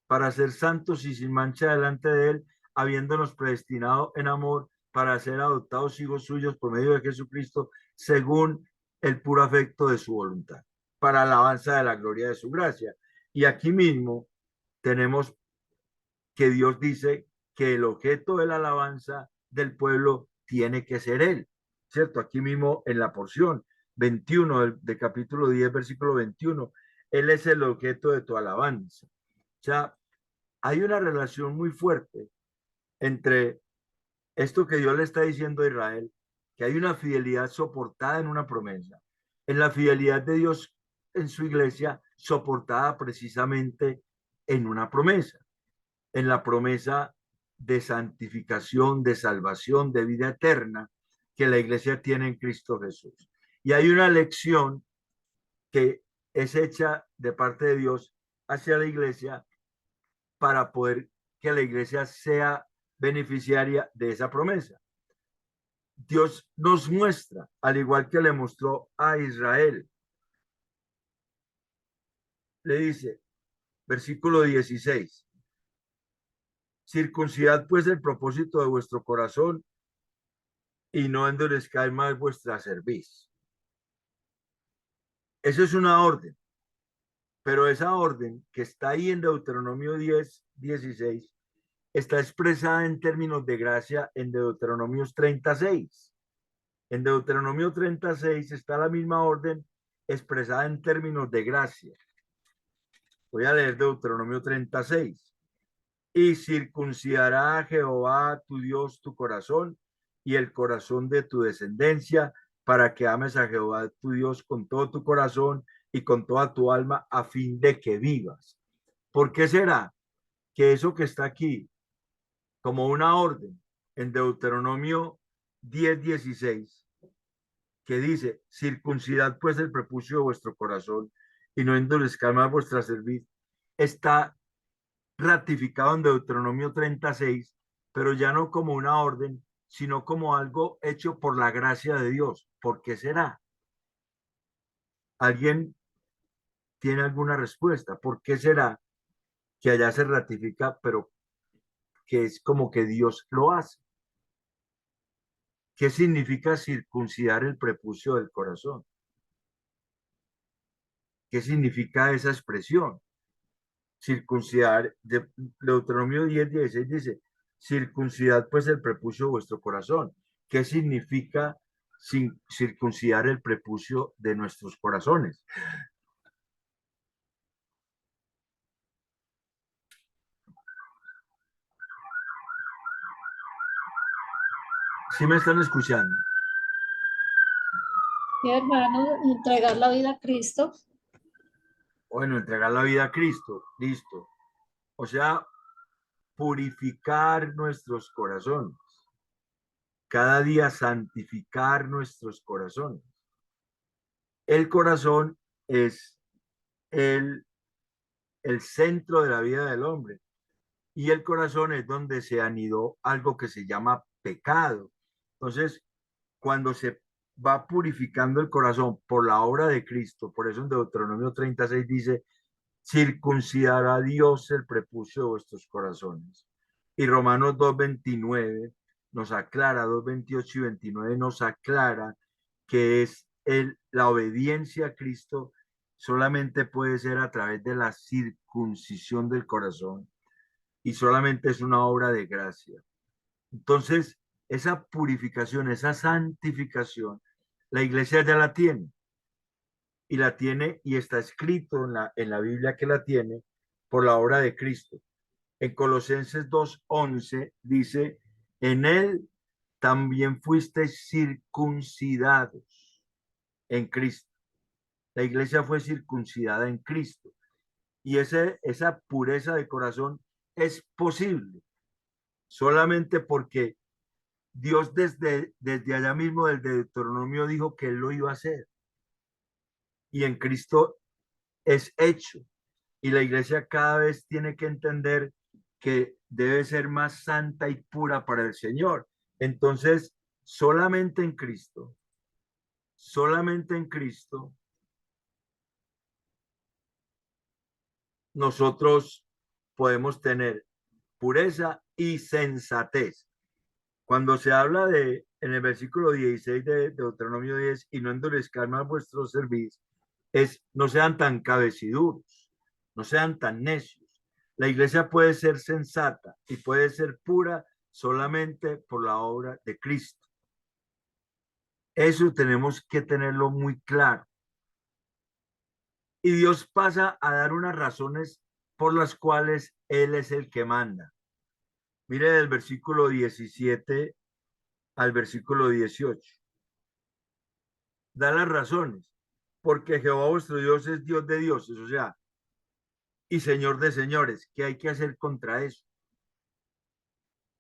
para ser santos y sin mancha delante de él, habiéndonos predestinado en amor para ser adoptados hijos suyos por medio de Jesucristo, según el puro afecto de su voluntad, para alabanza de la gloria de su gracia. Y aquí mismo tenemos que Dios dice que el objeto de la alabanza del pueblo tiene que ser él, ¿cierto? Aquí mismo en la porción 21 del capítulo 10, versículo 21, él es el objeto de tu alabanza. O sea, hay una relación muy fuerte entre esto que Dios le está diciendo a Israel, que hay una fidelidad soportada en una promesa, en la fidelidad de Dios en su iglesia, soportada precisamente en una promesa, en la promesa de santificación, de salvación, de vida eterna que la iglesia tiene en Cristo Jesús. Y hay una lección que es hecha de parte de Dios hacia la iglesia para poder que la iglesia sea beneficiaria de esa promesa. Dios nos muestra, al igual que le mostró a Israel, le dice, versículo 16, circuncidad pues el propósito de vuestro corazón y no endurezcáis más vuestra cerviz. Eso es una orden, pero esa orden que está ahí en Deuteronomio 10, 16, está expresada en términos de gracia en Deuteronomio 36. En Deuteronomio 36 está la misma orden expresada en términos de gracia. Voy a leer Deuteronomio 36. Y circuncidará a Jehová tu Dios tu corazón y el corazón de tu descendencia, para que ames a Jehová tu Dios con todo tu corazón y con toda tu alma, a fin de que vivas. ¿Por qué será que eso que está aquí como una orden en Deuteronomio 10, 16, que dice, circuncidad pues el prepucio de vuestro corazón y no endurezcáis más vuestra cerviz, está ratificado en Deuteronomio 36, pero ya no como una orden, sino como algo hecho por la gracia de Dios? ¿Por qué será? ¿Alguien tiene alguna respuesta? ¿Por qué será que allá se ratifica, pero que es como que Dios lo hace? ¿Qué significa circuncidar el prepucio del corazón? ¿Qué significa esa expresión? Circuncidar, de Deuteronomio 10, 16 dice, circuncidad pues el prepucio de vuestro corazón. ¿Qué significa circuncidar el prepucio de nuestros corazones? ¿Sí me están escuchando? Sí, hermano, entregar la vida a Cristo. Bueno, entregar la vida a Cristo, listo. O sea, purificar nuestros corazones. Cada día santificar nuestros corazones. El corazón es el centro de la vida del hombre. Y el corazón es donde se anidó algo que se llama pecado. Entonces, cuando se va purificando el corazón por la obra de Cristo, por eso en Deuteronomio 36 dice, circuncidará Dios el prepucio de vuestros corazones. Y Romanos 2:29 nos aclara, 2:28 y 29 nos aclara que es la obediencia a Cristo solamente puede ser a través de la circuncisión del corazón y solamente es una obra de gracia. Entonces, esa purificación, esa santificación, la iglesia ya la tiene. Y la tiene y está escrito en la Biblia que la tiene por la obra de Cristo. En Colosenses 2:11 dice, en él también fuisteis circuncidados en Cristo. La iglesia fue circuncidada en Cristo. Y esa pureza de corazón es posible solamente porque Dios desde allá mismo del Deuteronomio dijo que él lo iba a hacer. Y en Cristo es hecho. Y la iglesia cada vez tiene que entender que debe ser más santa y pura para el Señor. Entonces, solamente en Cristo solamente en Cristo nosotros podemos tener pureza y sensatez. Cuando se habla en el versículo 16 de Deuteronomio 10, y no endurezcan más vuestros cerviz, no sean tan cabeciduros, no sean tan necios. La iglesia puede ser sensata y puede ser pura solamente por la obra de Cristo. Eso tenemos que tenerlo muy claro. Y Dios pasa a dar unas razones por las cuales Él es el que manda. Mire del versículo 17 al versículo 18. Da las razones. Porque Jehová vuestro Dios es Dios de dioses, o sea, y Señor de señores. ¿Qué hay que hacer contra eso?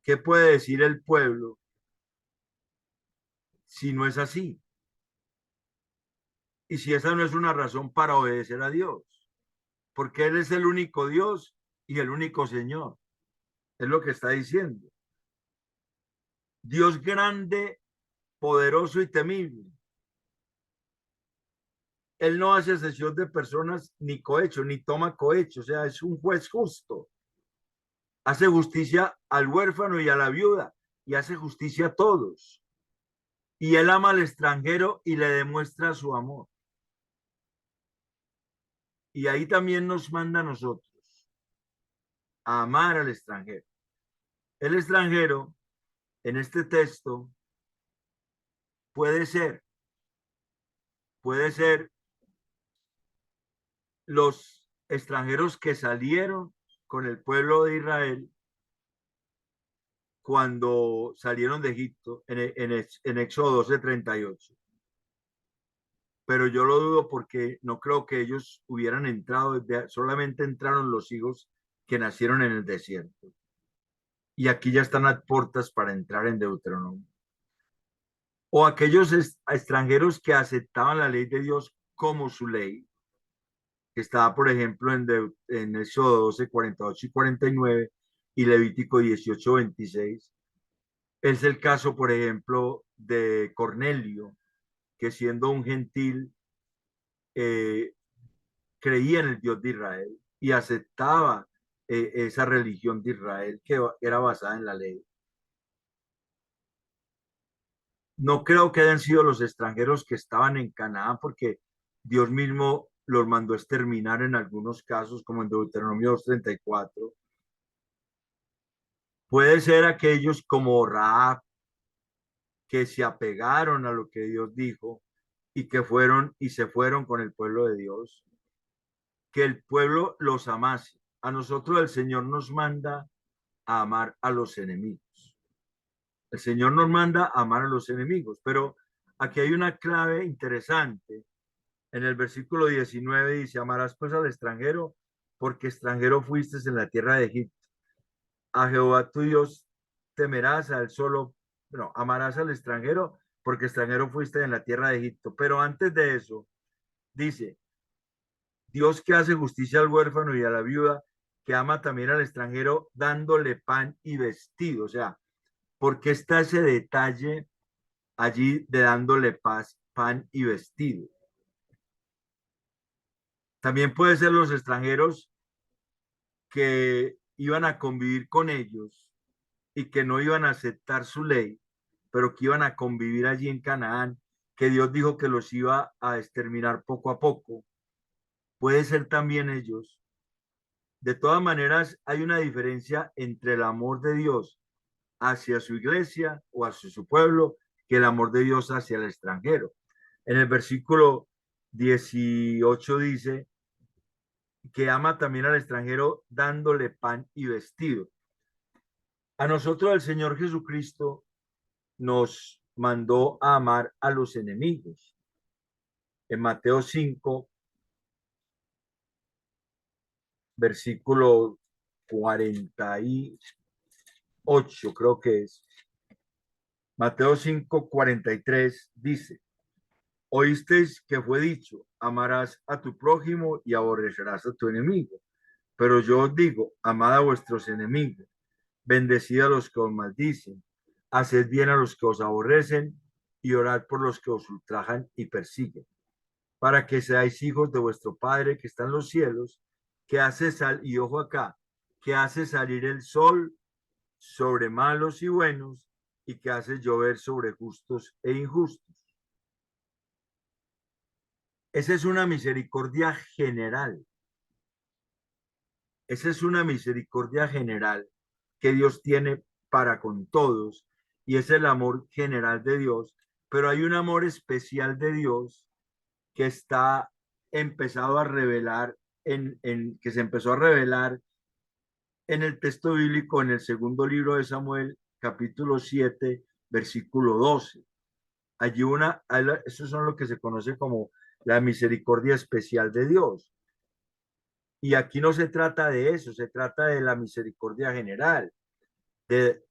¿Qué puede decir el pueblo si no es así? Y si esa no es una razón para obedecer a Dios, porque Él es el único Dios y el único Señor. Es lo que está diciendo. Dios grande, poderoso y temible. Él no hace excepción de personas ni cohecho, ni toma cohecho. O sea, es un juez justo. Hace justicia al huérfano y a la viuda y hace justicia a todos. Y Él ama al extranjero y le demuestra su amor. Y ahí también nos manda a nosotros a amar al extranjero. El extranjero en este texto puede ser los extranjeros que salieron con el pueblo de Israel cuando salieron de Egipto en Éxodo 12:38. Pero yo lo dudo porque no creo que ellos hubieran entrado, solamente entraron los hijos que nacieron en el desierto. Y aquí ya están a puertas para entrar en Deuteronomio. O aquellos extranjeros que aceptaban la ley de Dios como su ley, que estaba, por ejemplo, en Éxodo 12:48 y 49 y Levítico 18:26. Es el caso, por ejemplo, de Cornelio, que siendo un gentil, creía en el Dios de Israel y aceptaba esa religión de Israel que era basada en la ley. No creo que hayan sido los extranjeros que estaban en Canaán, porque Dios mismo los mandó a exterminar en algunos casos, como en Deuteronomio 2:34. Puede ser aquellos como Rahab, que se apegaron a lo que Dios dijo y que fueron y se fueron con el pueblo de Dios. Que el pueblo los amase. A nosotros el Señor nos manda a amar a los enemigos. El Señor nos manda a amar a los enemigos, pero aquí hay una clave interesante. En el versículo 19 dice: amarás pues al extranjero, porque extranjero fuiste en la tierra de Egipto. A Jehová tu Dios temerás, al solo, no, amarás al extranjero, porque extranjero fuiste en la tierra de Egipto. Pero antes de eso, dice: Dios que hace justicia al huérfano y a la viuda, que ama también al extranjero, dándole pan y vestido. O sea, ¿por qué está ese detalle allí de dándole pan y vestido? También puede ser los extranjeros que iban a convivir con ellos y que no iban a aceptar su ley, pero que iban a convivir allí en Canaán, que Dios dijo que los iba a exterminar poco a poco. Puede ser también ellos. De todas maneras, hay una diferencia entre el amor de Dios hacia su iglesia o hacia su pueblo que el amor de Dios hacia el extranjero. En el versículo 18 dice que ama también al extranjero dándole pan y vestido. A nosotros el Señor Jesucristo nos mandó a amar a los enemigos. En Mateo 5, versículo 48, creo que es. Mateo 5:43 dice: oísteis que fue dicho, amarás a tu prójimo y aborrecerás a tu enemigo. Pero yo os digo, amad a vuestros enemigos, bendecid a los que os maldicen, haced bien a los que os aborrecen y orad por los que os ultrajan y persiguen, para que seáis hijos de vuestro Padre que está en los cielos, que hace y ojo acá, que hace salir el sol sobre malos y buenos, y que hace llover sobre justos e injustos. Esa es una misericordia general. Esa es una misericordia general que Dios tiene para con todos, y es el amor general de Dios, pero hay un amor especial de Dios que está empezado a revelar, que se empezó a revelar en el texto bíblico, en el segundo libro de Samuel, capítulo 7, versículo 12. Allí eso son lo que se conoce como la misericordia especial de Dios. Y aquí no se trata de eso, se trata de la misericordia general, de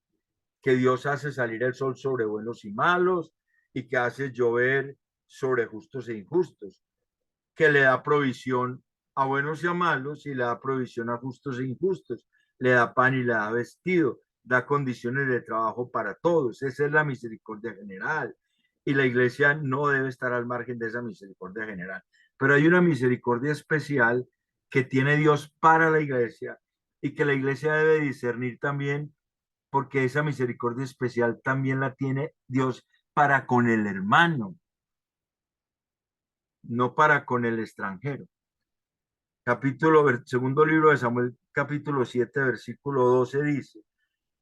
que Dios hace salir el sol sobre buenos y malos y que hace llover sobre justos e injustos, que le da provisión a buenos y a malos y le da provisión a justos e injustos, le da pan y le da vestido, da condiciones de trabajo para todos. Esa es la misericordia general y la iglesia no debe estar al margen de esa misericordia general. Pero hay una misericordia especial que tiene Dios para la iglesia y que la iglesia debe discernir también, porque esa misericordia especial también la tiene Dios para con el hermano, no para con el extranjero. Segundo libro de Samuel, capítulo 7, versículo 12 dice: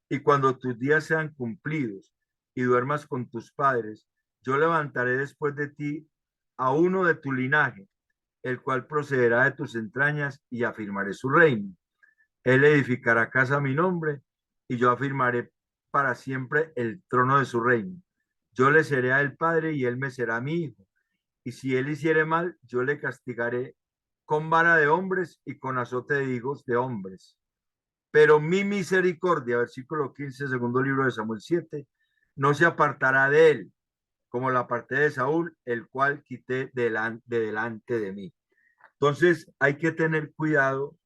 y cuando tus días sean cumplidos y duermas con tus padres, yo levantaré después de ti a uno de tu linaje, el cual procederá de tus entrañas, y afirmaré su reino. Él edificará casa a mi nombre, y yo afirmaré para siempre el trono de su reino. Yo le seré a él padre, y él me será mi hijo. Y si él hiciere mal, yo le castigaré con vara de hombres y con azote de hijos de hombres. Pero mi misericordia, versículo 15, segundo libro de Samuel 7, no se apartará de él, como la parte de Saúl, el cual quité de delante de mí. Entonces hay que tener cuidado,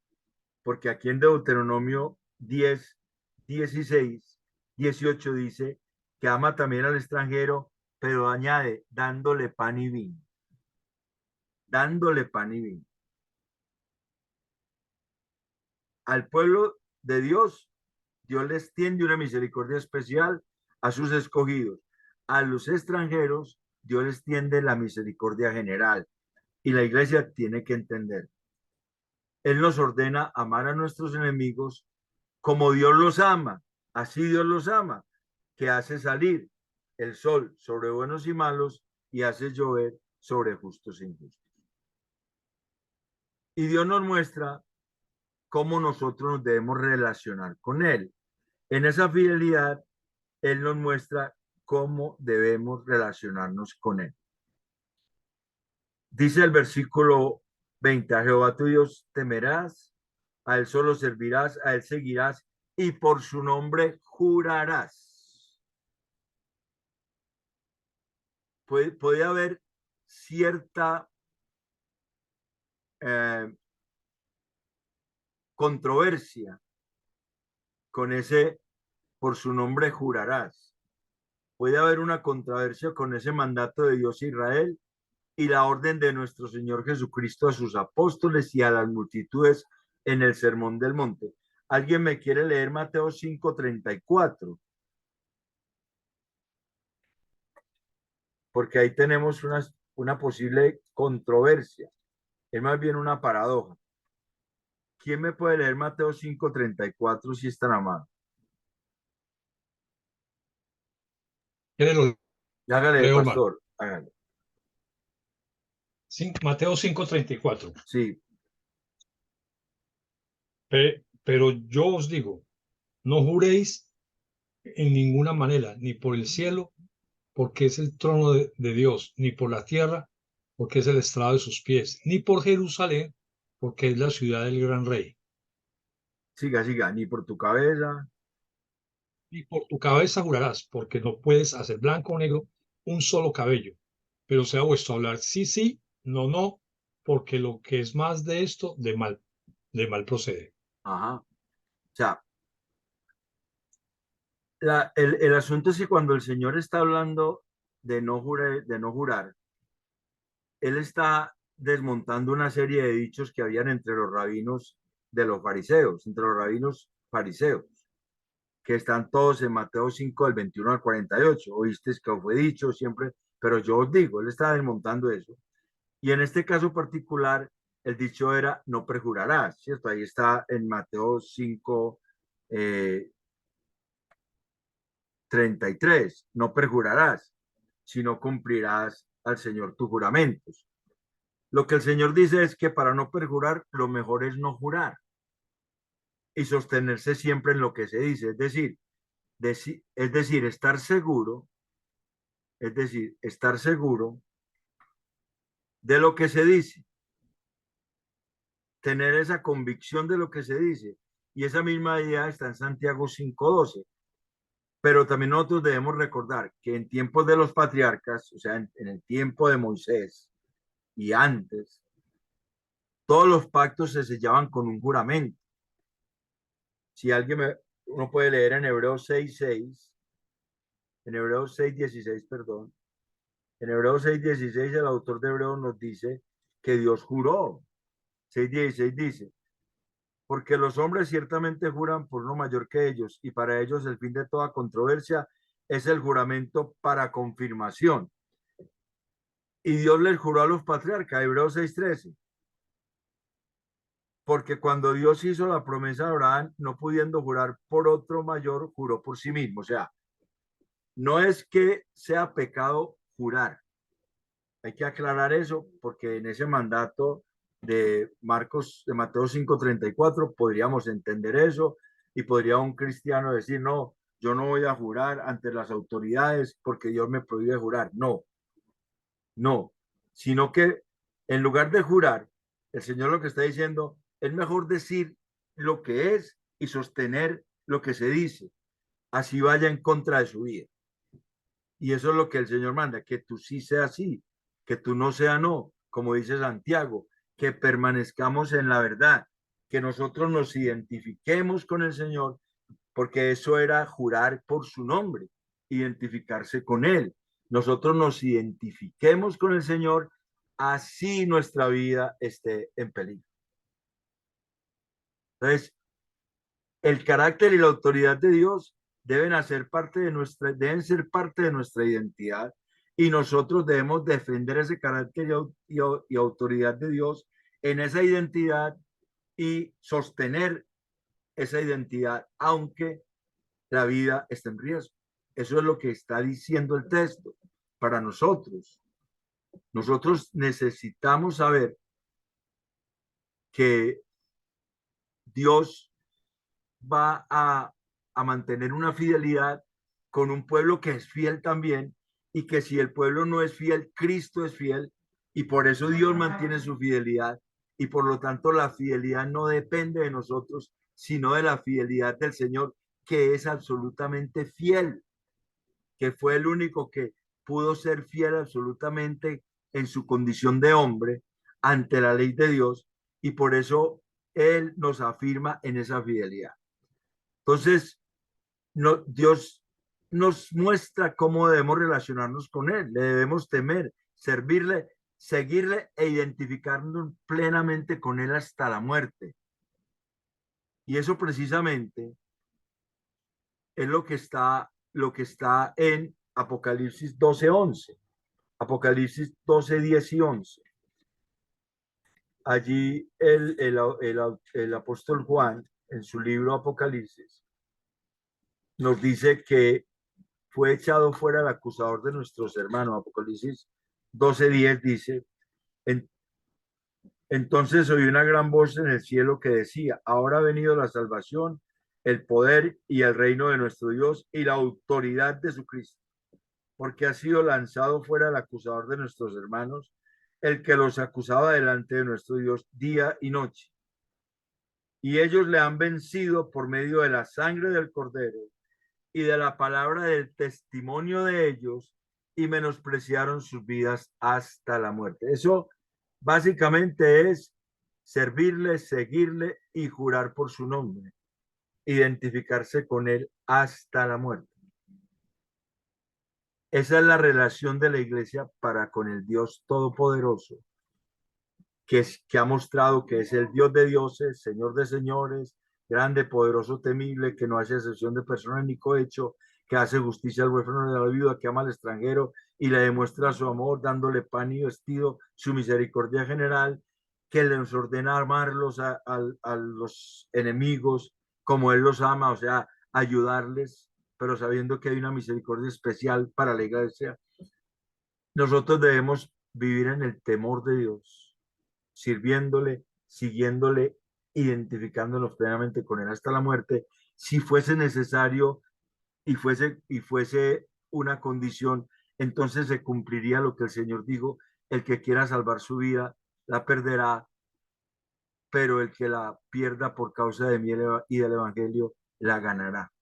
porque aquí en Deuteronomio 10, 16, 18 dice que ama también al extranjero, pero añade, dándole pan y vino. Dándole pan y vino. Al pueblo de Dios, Dios les tiende una misericordia especial a sus escogidos. A los extranjeros, Dios les tiende la misericordia general. Y la iglesia tiene que entender. Él nos ordena amar a nuestros enemigos como Dios los ama. Así Dios los ama, que hace salir el sol sobre buenos y malos y hace llover sobre justos e injustos. Y Dios nos muestra cómo nosotros nos debemos relacionar con Él. En esa fidelidad, Él nos muestra cómo debemos relacionarnos con Él. Dice el versículo 20, a Jehová tu Dios temerás, a Él solo servirás, a Él seguirás y por su nombre jurarás. Puede haber cierta controversia con ese por su nombre jurarás. Puede haber una controversia con ese mandato de Dios a Israel y la orden de nuestro Señor Jesucristo a sus apóstoles y a las multitudes en el Sermón del Monte. ¿Alguien me quiere leer Mateo 5:34? Porque ahí tenemos una posible controversia. Es más bien una paradoja. ¿Quién me puede leer Mateo 5:34 si es tan amable? Hágale, Leo, pastor, hágale. Mateo 5:34. Sí. Pero yo os digo, no juréis en ninguna manera, ni por el cielo, porque es el trono de Dios, ni por la tierra, porque es el estrado de sus pies, ni por Jerusalén, porque es la ciudad del gran rey. Siga, ni por tu cabeza. Ni por tu cabeza jurarás, porque no puedes hacer blanco o negro un solo cabello, pero sea vuestro hablar sí, sí, no, no, porque lo que es más de esto, de mal procede. Ajá. O sea, el asunto es que cuando el Señor está hablando de no jurar, él está desmontando una serie de dichos que habían entre los rabinos de los fariseos, entre los rabinos fariseos, que están todos en Mateo 5, del 21 al 48. Oíste que fue dicho siempre, pero yo os digo, él está desmontando eso. Y en este caso particular, el dicho era, no perjurarás, ¿cierto? Ahí está en Mateo 5, 33, no perjurarás, sino cumplirás al Señor tus juramentos. Lo que el Señor dice es que para no perjurar, lo mejor es no jurar y sostenerse siempre en lo que se dice, es decir, estar seguro, de lo que se dice, tener esa convicción de lo que se dice. Y esa misma idea está en Santiago 5:12. Pero también nosotros debemos recordar que en tiempos de los patriarcas, o sea, en el tiempo de Moisés y antes, todos los pactos se sellaban con un juramento. Si uno puede leer en Hebreos 6:6, en Hebreos 6:16, perdón, en Hebreos 6:16 el autor de Hebreos nos dice que Dios juró. 6:16 dice, porque los hombres ciertamente juran por uno mayor que ellos, y para ellos el fin de toda controversia es el juramento para confirmación. Y Dios les juró a los patriarcas, Hebreos 6:13. Porque cuando Dios hizo la promesa a Abraham, no pudiendo jurar por otro mayor, juró por sí mismo. O sea, no es que sea pecado jurar. Hay que aclarar eso porque en ese mandato de Mateo 5:34 podríamos entender eso y podría un cristiano decir, no, yo no voy a jurar ante las autoridades porque Dios me prohíbe jurar. No, no, sino que en lugar de jurar, el Señor lo que está diciendo, es mejor decir lo que es y sostener lo que se dice, así vaya en contra de su vida. Y eso es lo que el Señor manda, que tú sí seas sí, que tú no seas no, como dice Santiago, que permanezcamos en la verdad, que nosotros nos identifiquemos con el Señor, porque eso era jurar por su nombre, identificarse con Él. Nosotros nos identifiquemos con el Señor, así nuestra vida esté en peligro. Entonces, el carácter y la autoridad de Dios deben ser parte de nuestra identidad y nosotros debemos defender ese carácter y autoridad de Dios en esa identidad y sostener esa identidad, aunque la vida esté en riesgo. Eso es lo que está diciendo el texto para nosotros. Nosotros necesitamos saber que Dios va a mantener una fidelidad con un pueblo que es fiel también y que si el pueblo no es fiel, Cristo es fiel y por eso Dios mantiene su fidelidad y por lo tanto la fidelidad no depende de nosotros, sino de la fidelidad del Señor, que es absolutamente fiel, que fue el único que pudo ser fiel absolutamente en su condición de hombre ante la ley de Dios y por eso Él nos afirma en esa fidelidad. Entonces, Dios nos muestra cómo debemos relacionarnos con Él. Le debemos temer, servirle, seguirle e identificarnos plenamente con Él hasta la muerte. Y eso precisamente es lo que está en Apocalipsis 12:11. Apocalipsis 12:10 y 11. Allí el apóstol Juan, en su libro Apocalipsis, nos dice que fue echado fuera el acusador de nuestros hermanos. Apocalipsis 12:10 dice, entonces oí una gran voz en el cielo que decía, ahora ha venido la salvación, el poder y el reino de nuestro Dios y la autoridad de su Cristo, porque ha sido lanzado fuera el acusador de nuestros hermanos, el que los acusaba delante de nuestro Dios día y noche. Y ellos le han vencido por medio de la sangre del Cordero y de la palabra del testimonio de ellos y menospreciaron sus vidas hasta la muerte. Eso básicamente es servirle, seguirle y jurar por su nombre, identificarse con él hasta la muerte. Esa es la relación de la iglesia para con el Dios Todopoderoso, que ha mostrado que es el Dios de dioses, Señor de señores, grande, poderoso, temible, que no hace excepción de personas ni cohecho, que hace justicia al huérfano y a la viuda, que ama al extranjero y le demuestra su amor, dándole pan y vestido, su misericordia general, que les ordena amarlos a los enemigos como Él los ama, o sea, ayudarles, pero sabiendo que hay una misericordia especial para la iglesia. Nosotros debemos vivir en el temor de Dios, sirviéndole, siguiéndole, identificándonos plenamente con Él hasta la muerte, si fuese necesario y fuese una condición, entonces se cumpliría lo que el Señor dijo: el que quiera salvar su vida, la perderá, pero el que la pierda por causa de mí y del Evangelio, la ganará.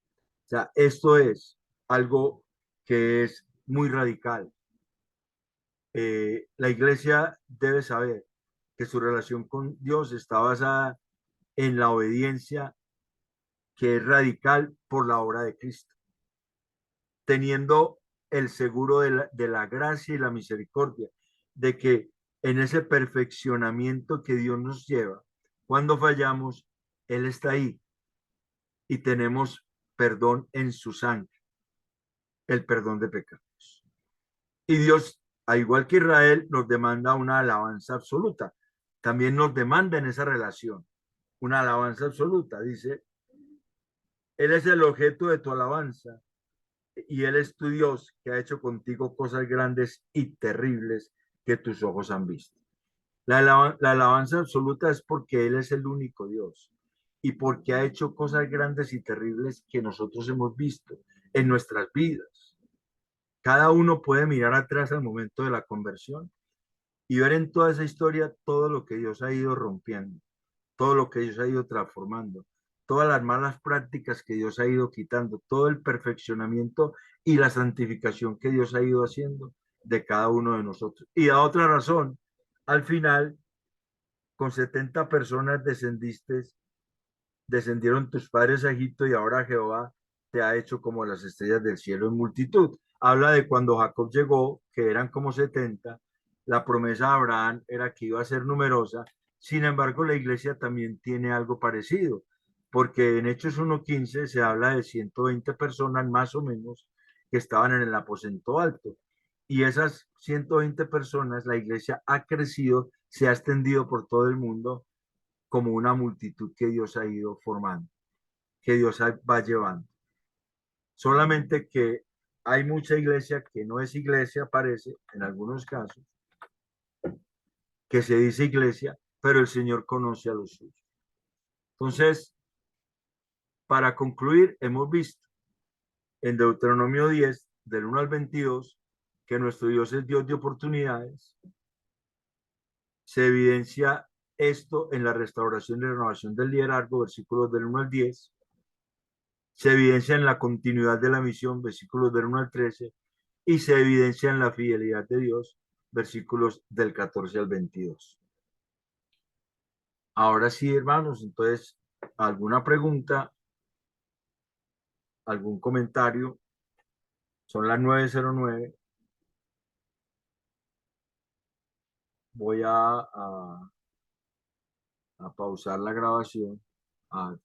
O sea, esto es algo que es muy radical. La iglesia debe saber que su relación con Dios está basada en la obediencia, que es radical por la obra de Cristo, teniendo el seguro de la gracia y la misericordia, de que en ese perfeccionamiento que Dios nos lleva, cuando fallamos, Él está ahí y tenemos perdón en su sangre, el perdón de pecados. Y Dios, al igual que Israel, nos demanda una alabanza absoluta. También nos demanda en esa relación una alabanza absoluta. Dice: Él es el objeto de tu alabanza y Él es tu Dios, que ha hecho contigo cosas grandes y terribles que tus ojos han visto. La alabanza absoluta es porque Él es el único Dios y porque ha hecho cosas grandes y terribles que nosotros hemos visto en nuestras vidas. Cada uno puede mirar atrás al momento de la conversión y ver en toda esa historia todo lo que Dios ha ido rompiendo, todo lo que Dios ha ido transformando, todas las malas prácticas que Dios ha ido quitando, todo el perfeccionamiento y la santificación que Dios ha ido haciendo de cada uno de nosotros. Y a otra razón, al final, con 70 personas descendieron tus padres a Egipto y ahora Jehová te ha hecho como las estrellas del cielo en multitud. Habla de cuando Jacob llegó, que eran como 70, la promesa de Abraham era que iba a ser numerosa. Sin embargo, la iglesia también tiene algo parecido, porque en Hechos 1:15 se habla de 120 personas más o menos que estaban en el aposento alto. Y esas 120 personas, la iglesia ha crecido, se ha extendido por todo el mundo como una multitud que Dios ha ido formando, que Dios va llevando. Solamente que hay mucha iglesia que no es iglesia, parece, en algunos casos, que se dice iglesia, pero el Señor conoce a los suyos. Entonces, para concluir, hemos visto en Deuteronomio 10, del 1 al 22, que nuestro Dios es Dios de oportunidades. Se evidencia esto en la restauración y renovación del liderazgo, versículos del 1 al 10. Se evidencia en la continuidad de la misión, versículos del 1 al 13, y se evidencia en la fidelidad de Dios, versículos del 14 al 22. Ahora sí, hermanos, entonces, ¿alguna pregunta? ¿Algún comentario? Son las 9:09. Voy a pausar la grabación.